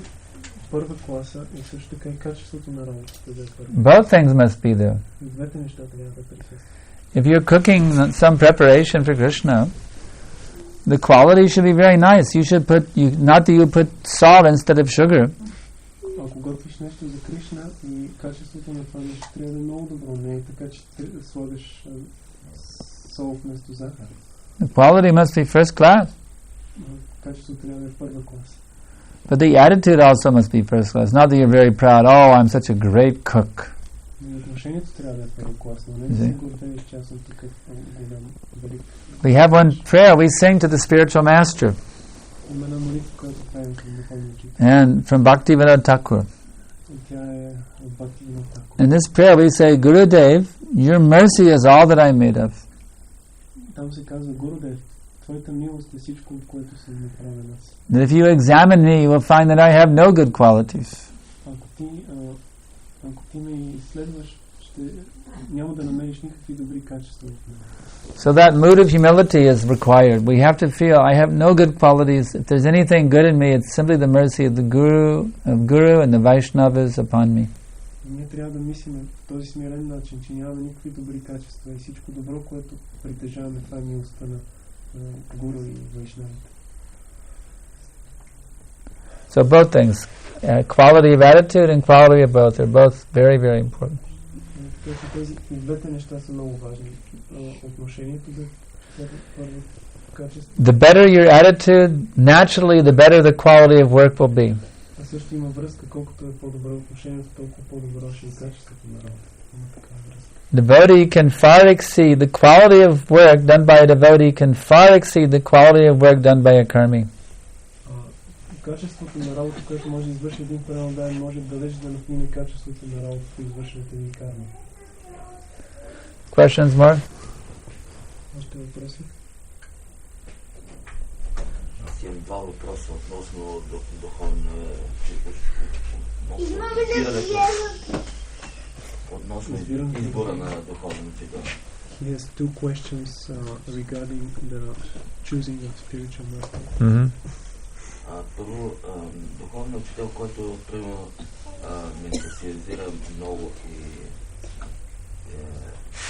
първа класа и също така и качеството на работата да е първа. Both things must be there. Двете неща трябва да присъстват. If you're cooking some preparation for Krishna, the quality should be very nice. You should put, not that you put salt instead of sugar. Ако готвиш нещо за Кришна и качеството на това нещо трябва да е много добро, не е така, че слагаш сол вместо захар. The quality must be first class. Качеството трябва да е първа класа. But the attitude also must be first class. Not that you're very proud, oh, I'm such a great cook. Отношението трябва да е първокласно, не да се гордееш, че аз съм такъв голям, велик. We have one prayer we sing to the spiritual master. Има една молитва, която правим към духовния учител. And from Bhakti Vinod Thakur. И тя е от Бхакти Vinod Thakur. In this prayer we say, Gurudev, your mercy is all that I'm made of. Там се казва, Гурудев, твоята милост е всичко, от което съм направен аз. That if you examine me, you will find that I have no good qualities. Ако ти ме изследваш, няма да намериш никакви добри качества. So that mood of humility is required. We have to feel I have no good qualities. If there's anything good in me, it's simply the mercy of the Guru and the Vaishnavas upon me. Ние трябва да мислим по този смирен начин, че нямаме никакви добри качества и всичко добро, което притежаваме, това е милостта на Гуру и Вайшнавите. So both things, quality of attitude and quality of both are both very, very important. Тези двете неща са много важни. Отношението да първо качество. The better your attitude, naturally the better the quality of work will be. А също има връзка, колкото е по-добро отношението, толкова по-добро ще е качеството на работа. Има такава връзка. Devotee can far exceed the quality of work done by a devotee can far exceed the quality of work done by a karmi. Качеството на работа, което може да извърши един преранодан, може далеч да надмине качеството на работата, извършената един карма. Questions more? Още въпроси? Аз имам два въпроса относно духовна относно избора на духовен учител. He has two questions regarding the choosing of spiritual master. Първо, духовният учител, който примерно ме ентусиазира много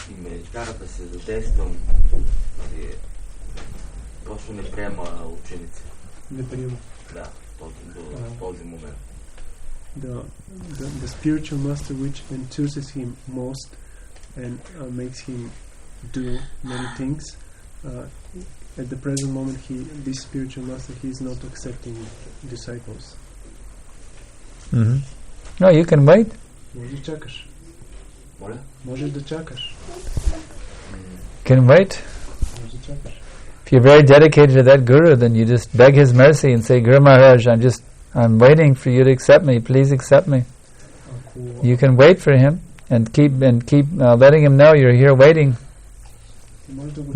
и ме кара да се задействам, просто не приема ученици. Не приема. Да, до този момент. The spiritual master which enthuses him most and makes him do many things, at the present moment this spiritual master, he is not accepting disciples. No, you can wait. Можеш да чакаш. Моля? Можеш да чакаш. Can wait. Можеш да чакаш. If you're very dedicated to that guru, then you just beg his mercy and say, Guru Maharaj, I'm waiting for you to accept me. Please accept me. You can wait for him and keep letting him know you're here waiting.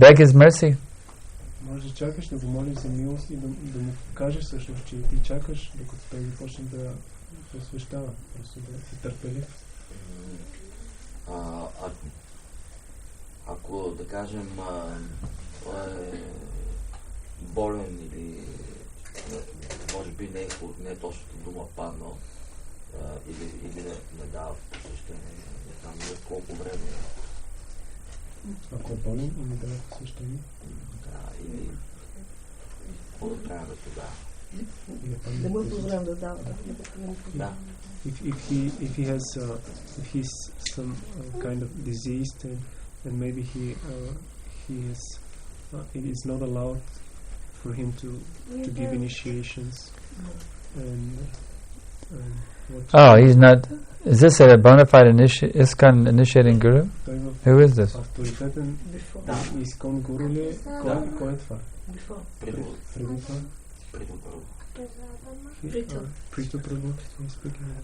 Beg his mercy. Можеш да чакаш, да го молиш за милост и да му кажеш всъщност, че ти чакаш, докато той започне да освещава, просто да си търпелив. Ако, да кажем, той е болен или може би не е точното дума паднал или не дава посещение, не знам колко време. Ако е болен и не дава посещение? Или какво да правим тогава? Да му позволям да дава. Да. If he's some kind of diseased and maybe it is not allowed for him to give initiations he's not. Is this a bona fide ISKCON initiating guru? Who is this? Авторитетен ISKCON guru ли? Кой е това?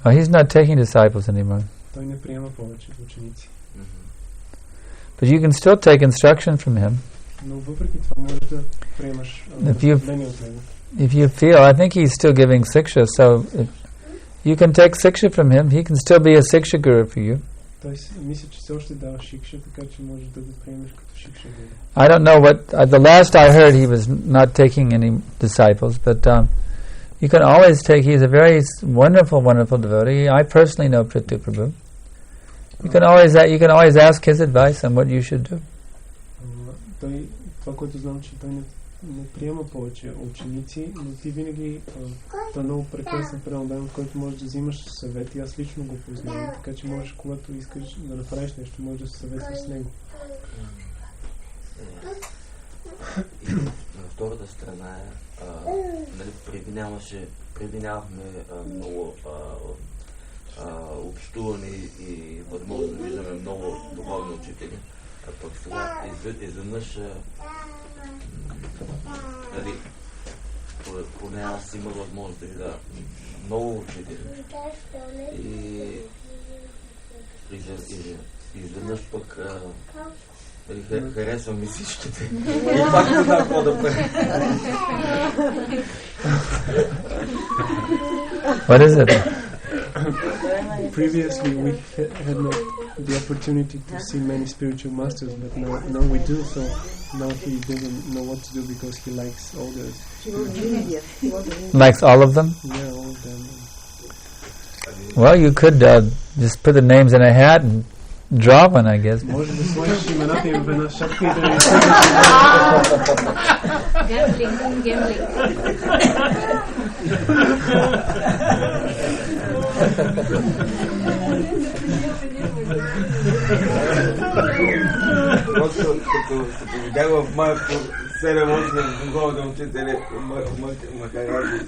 Oh, he's not taking disciples anymore. Той не приема повече ученици. But you can still take instruction from him. Но въпреки това можеш да приемаш наставление от него. If you feel, I think he's still giving siksha, so if you can take siksha from him, he can still be a siksha guru for you. Той мисля, че все още дава шикша, така че можеш да го приемеш като шикша гуру. I don't know what the last I heard he was not taking any disciples, but You can always take, he's a very wonderful, wonderful devotee. I personally know Prithu Prabhu. You can always ask his advice on what you should do. Това, което знам, че той не приема повече ученици, но ти винаги той е много прекрасен преноден, от който можеш да взимаш съвет и аз лично го познавам, така че можеш, когато искаш да направиш нещо, можеш да се съветваш с него. И на втората страна преди нямахме много общуване и възможно да виждаме много духовни учители. А пък сега изведнъж поне аз имах възможност да видя много учители. И изведнъж пък харесвам ми всичките. И пак не знам какво да правя. What is it? Previously we had not the opportunity to see many spiritual masters, but now we do, so now he doesn't know what to do because he likes all those. Likes all of them? Yeah, all of them. Well, you could just put the names in a hat and draw one, I guess. Може да сложиш имената им в една шапка и да ни Гемблинг. Просто като видях в моето 7-8 духовни учители, махараджи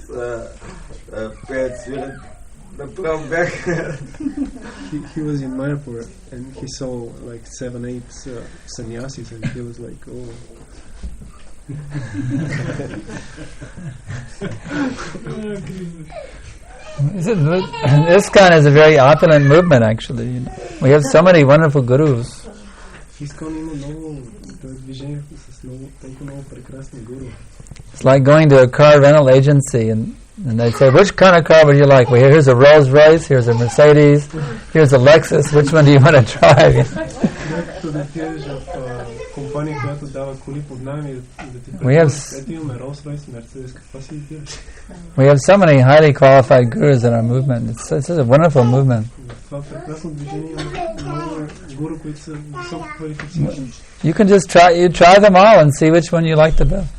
пеят, свират, направо бях. He was in Mayapur and he saw like 7-8 sannyasis and he was like, oh. ISKCON is a very opulent movement, actually. You know. We have so many wonderful gurus. It's like going to a car rental agency and they say, which kind of car would you like? Well, here's a Rolls Royce, here's a Mercedes, here's a Lexus. Which one do you want to drive? We have so many highly qualified gurus in our movement. It's a wonderful movement. You can just try them all and see which one you like the best.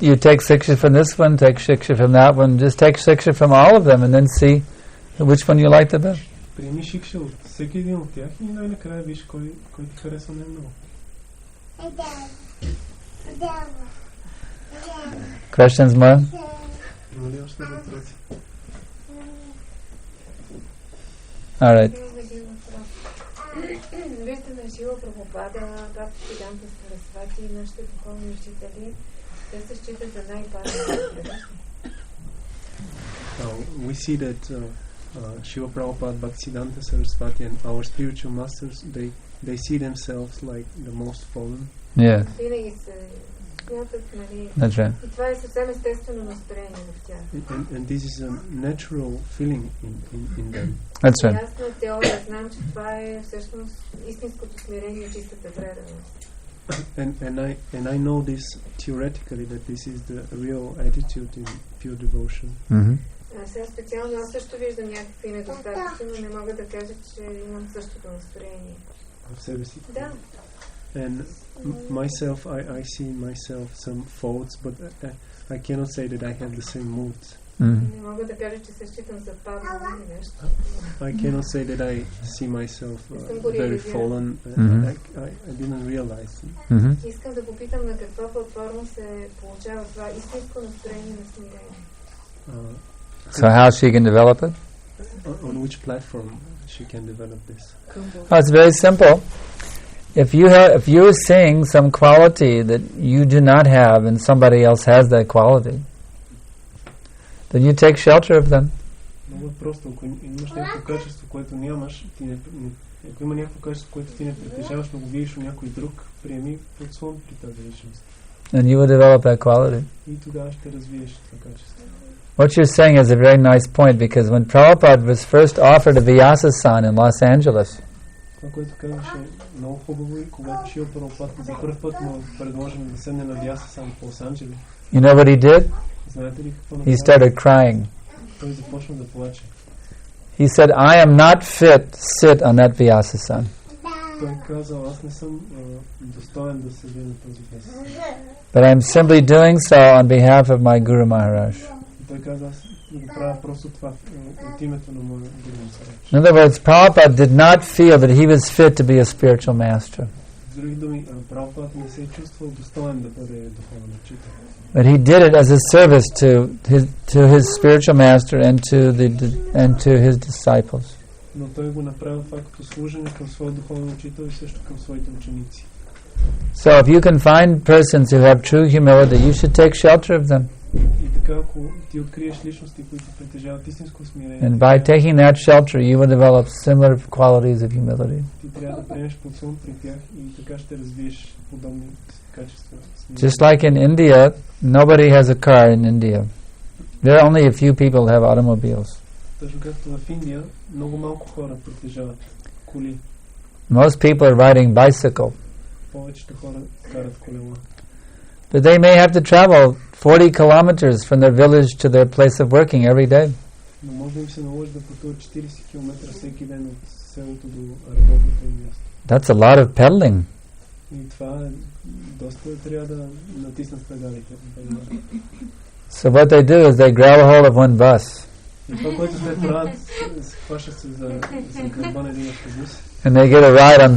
You take shiksha from this one, take shiksha from that one, just take shiksha from all of them and then see which one you like the best. Questions, Maya? All right. Виждаме Шила Прабхупада, бхакти Сиданта Сарасвати и нашите духовни учители. Те се считат за най-пазени. We see that Srila Prabhupada, Bhaktisiddhanta Saraswati and our spiritual masters, they see themselves like the most fallen. Yeah. That's right. И това е съвсем естествено настроение в тях. And this is a natural feeling in them. That's right. Ясно е теория, знам, че това е всъщност истинското смирение, чистата преданост. And I know this theoretically that this is the real attitude in pure devotion. Сега специално аз също виждам някакви недостатъци, но не мога да кажа, че имам същото настроение. В себе си? Да. And myself, I see in myself some faults, but I cannot say that I have the same moods. Не мога да кажа, че се считам за паднал или нещо. I cannot say that I see myself very fallen. I didn't realize it. Искам да попитам на каква платформа се получава това истинско настроение на смирение. So how she can develop it? On which platform she can develop this? Oh, it's very simple. If you're seeing some quality that you do not have and somebody else has that quality, then you take shelter of them. Много просто, ако имаш някакво качество, което нямаш, ако има някакво качество, което ти не притежаваш, но го видиш у някой друг, приеми подслон при тази личност. And you will develop that quality. И тогава ще развиеш това качество. What you're saying is a very nice point, because when Prabhupada was first offered a Vyasa-san in Los Angeles, Това, което казваше, много хубаво и когато Шрила Прабхупад за първ път му предложим да седне на дяса сам в Лос-Анджелес. You know what he did? Знаете ли какво He направи? started crying. Той започна да плаче. He said, I am not fit to sit on that Vyasa-san. Той казал, аз не съм достоен да седя на този Vyasa-san. But I am simply doing so on behalf of my Guru Maharaj. Той каза, аз го правя просто това от името на моя Гуру Махарадж. In other words, Prabhupada did not feel that he was fit to be a spiritual master. С други думи, Прабхупад не се е чувствал достоен да бъде духовен учител. But he did it as a service to his spiritual master and to his disciples. Но той го направил това като служене към своя духовен учител и също към своите ученици. So if you can find persons who have true humility, you should take shelter of them. И така, ако ти откриеш личности, които притежават истинско смирение, And by taking that shelter, you will develop similar qualities of humility. ти трябва да приемеш подслон при тях и така ще развиеш подобни качества. Just like in India, nobody has a car in India. There are only a few people who have automobiles. Точно както в Индия, много малко хора притежават коли. Most people are riding bicycle. Повечето хора карат колела. But they may have to travel 40 kilometers from their village to their place of working every day. Но може да им се наложи да пътуват 40 км всеки ден от селото до работното им място. That's a lot of pedaling. И това е доста трябва да натиснат педалите. So what they do is they grab a hold of one bus. И това, което те правят, хващат се за гърба на един автобус. And they get a ride on,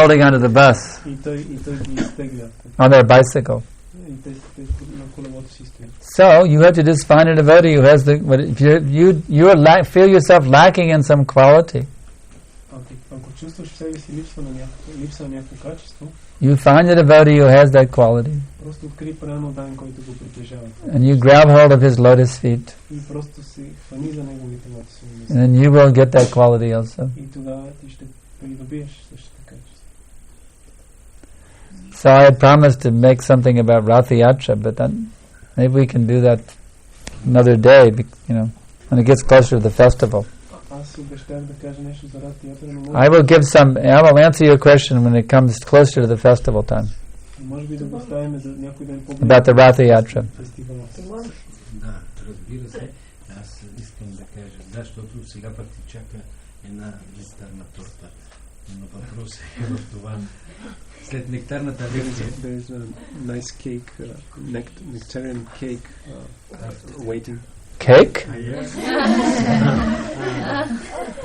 holding onto the bus. И той ги изтегля. On their bicycle. И те на колелото си стоят. So you have to just find a devotee who has the. If you feel yourself lacking in some quality. Ако чувстваш в себе си липса на някакво качество, you find a devotee who has that quality. Просто откри пряно дан, който го притежава. And you grab hold of his lotus feet. И просто се хвани за неговите лотосови места. And then you will get that quality also. И тогава ти ще придобиеш същото качество. So I had promised to make something about Ratha Yatra, but then maybe we can do that another day, when it gets closer to the festival. I will give I will answer your question when it comes closer to the festival time. About the Ratha Yatra. Да, разбира се. Аз искам да кажа, защото сега пък ти чака една нектарна торта. Но въпрос е в това. След нектарната лекция. There's a nice cake, nectarian cake waiting. Cake?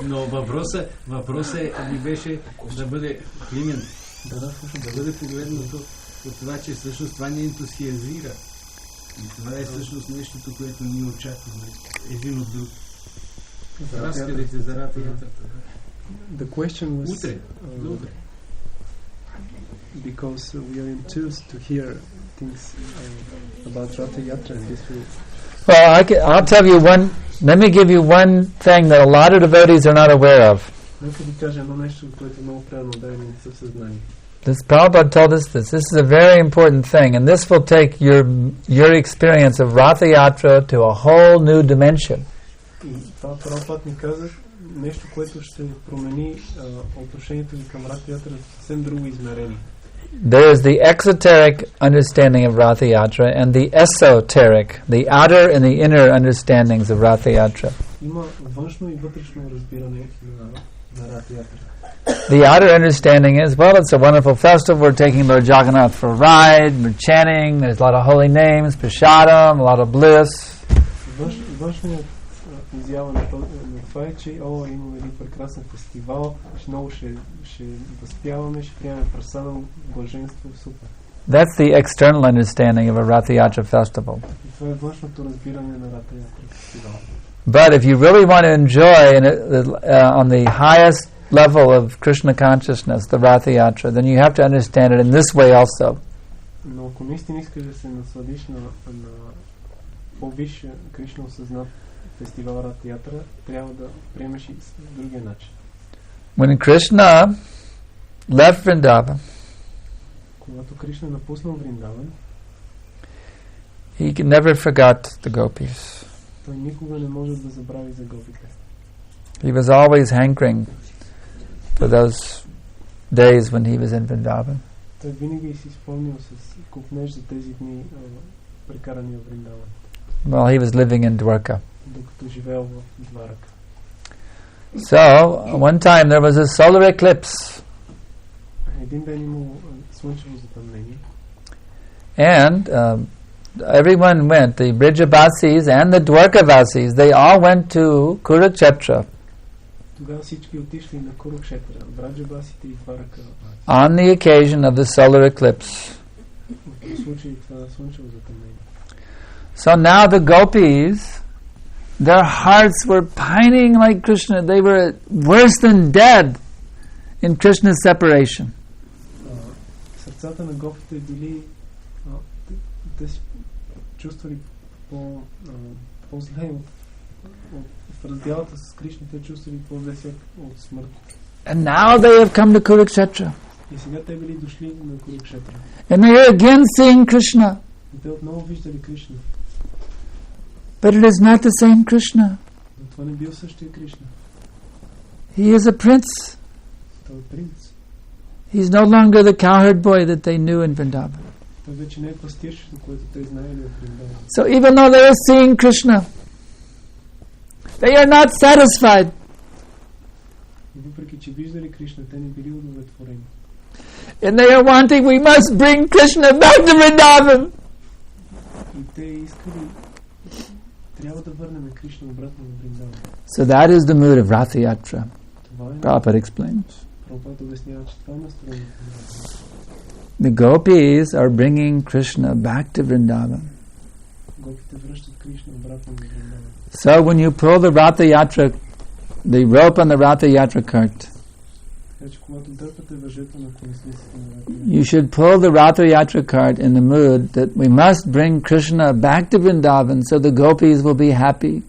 Но въпросът ми беше да бъде Климент, да бъде погледнато от това, че всъщност това ни ентусиазира. И това е всъщност нещото, което ние очакваме един от друг. Разказите за Ратha Ятрата. The question was утре. Добре. Because we are enthused to hear things about Ratha Yatra and this will. Well, I'll tell you let me give you one thing that a lot of devotees are not aware of. This Prabhupada told us this. This is a very important thing, and this will take your experience of Ratha Yatra to a whole new dimension. Нещо, което ще промени отношението ви към Ratha Yatra в съвсем друго измерение. There is the exoteric understanding of Ratha Yatra and the esoteric, the outer and the inner understandings of Ratha Yatra. Има външно и вътрешно разбиране на Ratha Yatra. The outer understanding is, well, it's a wonderful festival. We're taking Lord Jagannath for a ride. We're chanting. There's a lot of holy names, prashadam, a lot of bliss. Външният изява на това е, че имаме един прекрасен фестивал, много ще възпяваме, ще приемем прасадам, блаженство, супер. That's the external understanding of a Ratha Yatra festival. Това е външното разбиране на Ratha Yatra фестивал. But if you really want to enjoy on the highest level of Krishna consciousness, the Ratha Yatra, then you have to understand it in this way also. Но ако наистина искаш да се насладиш на по-висше Кришна осъзнат фестивал Ratha Yatra, трябва да приемеш и другия начин. When Krishna left Vrindavan, когато Кришна напуснал Вриндаван, he never forgot the gopis. Той никога не може да забрави за гопите. He was always hankering for those days when he was in Vrindavan. Той винаги си спомнял с купнеж за тези дни, прекарани в Вриндаван. While he was living in Dwarka. Докато живеел в Дварака. So, one time there was a solar eclipse. Един ден имало слънчево затъмнение. And everyone went, the Brijavasis and the Dwarkavasis, they all went to Kurukshetra. Тогава всички отишли на Курукшетра, Браджабасите и Дварака. On the occasion of the solar eclipse. В случай това слънчево затъмнение. So now the gopis, their hearts were pining like Krishna. They were worse than dead in Krishna's separation. Сърцата на гопите били, те си чувствали по-зле в разделата с Кришна, те чувствали по-зле от смърт. And now they have come to Kurukshetra. И сега те били дошли на Курукшетра. And they are again seeing Krishna. И те отново виждали Кришна. But it is not the same Krishna. Но това не бил същия Кришна. He is a prince. Той е принц. He is no longer the cowherd boy that they knew in Vrindavan. Той вече не е пастирчето, което те знаели от Вриндаван. So even though they are seeing Krishna, they are not satisfied. Въпреки че виждали Кришна, те не били удовлетворени. And they are wanting, we must bring Krishna back to Vrindavan. И те искали, трябва да върнем Кришна обратно в Вриндаван. So that is the mood of Ratha Yatra. Prabhupada explains. Прабхупада обяснява, че това е настроението. The gopis are bringing Krishna back to Vrindavan. Гопите връщат Кришна обратно в Вриндаван. So when you pull the Ratha Yatra, the rope on the Ratha Yatra cart, you should pull the Ratha Yatra cart in the mood that we must bring Krishna back to Vrindavan so the gopis will be happy.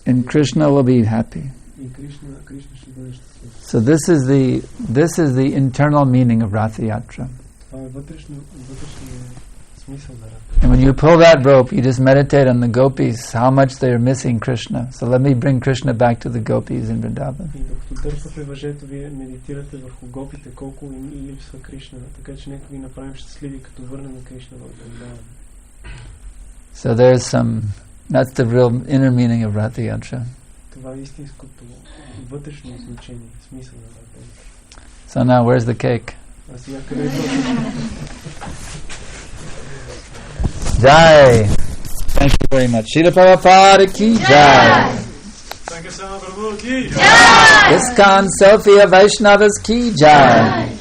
And Krishna will be happy. So this is the internal meaning of Ratha Yatra. And when you pull that rope, you just meditate on the gopis, how much they are missing Krishna. So let me bring Krishna back to the gopis in Vrindavan. So there's that's the real inner meaning of Ratha Yatra. So now where's the cake? Jai. Thank you very much. Srila Prabhupada ki jai. Sankarshan Prabhu ki jai. ISKCON Sophia Vaishnavas ki jai.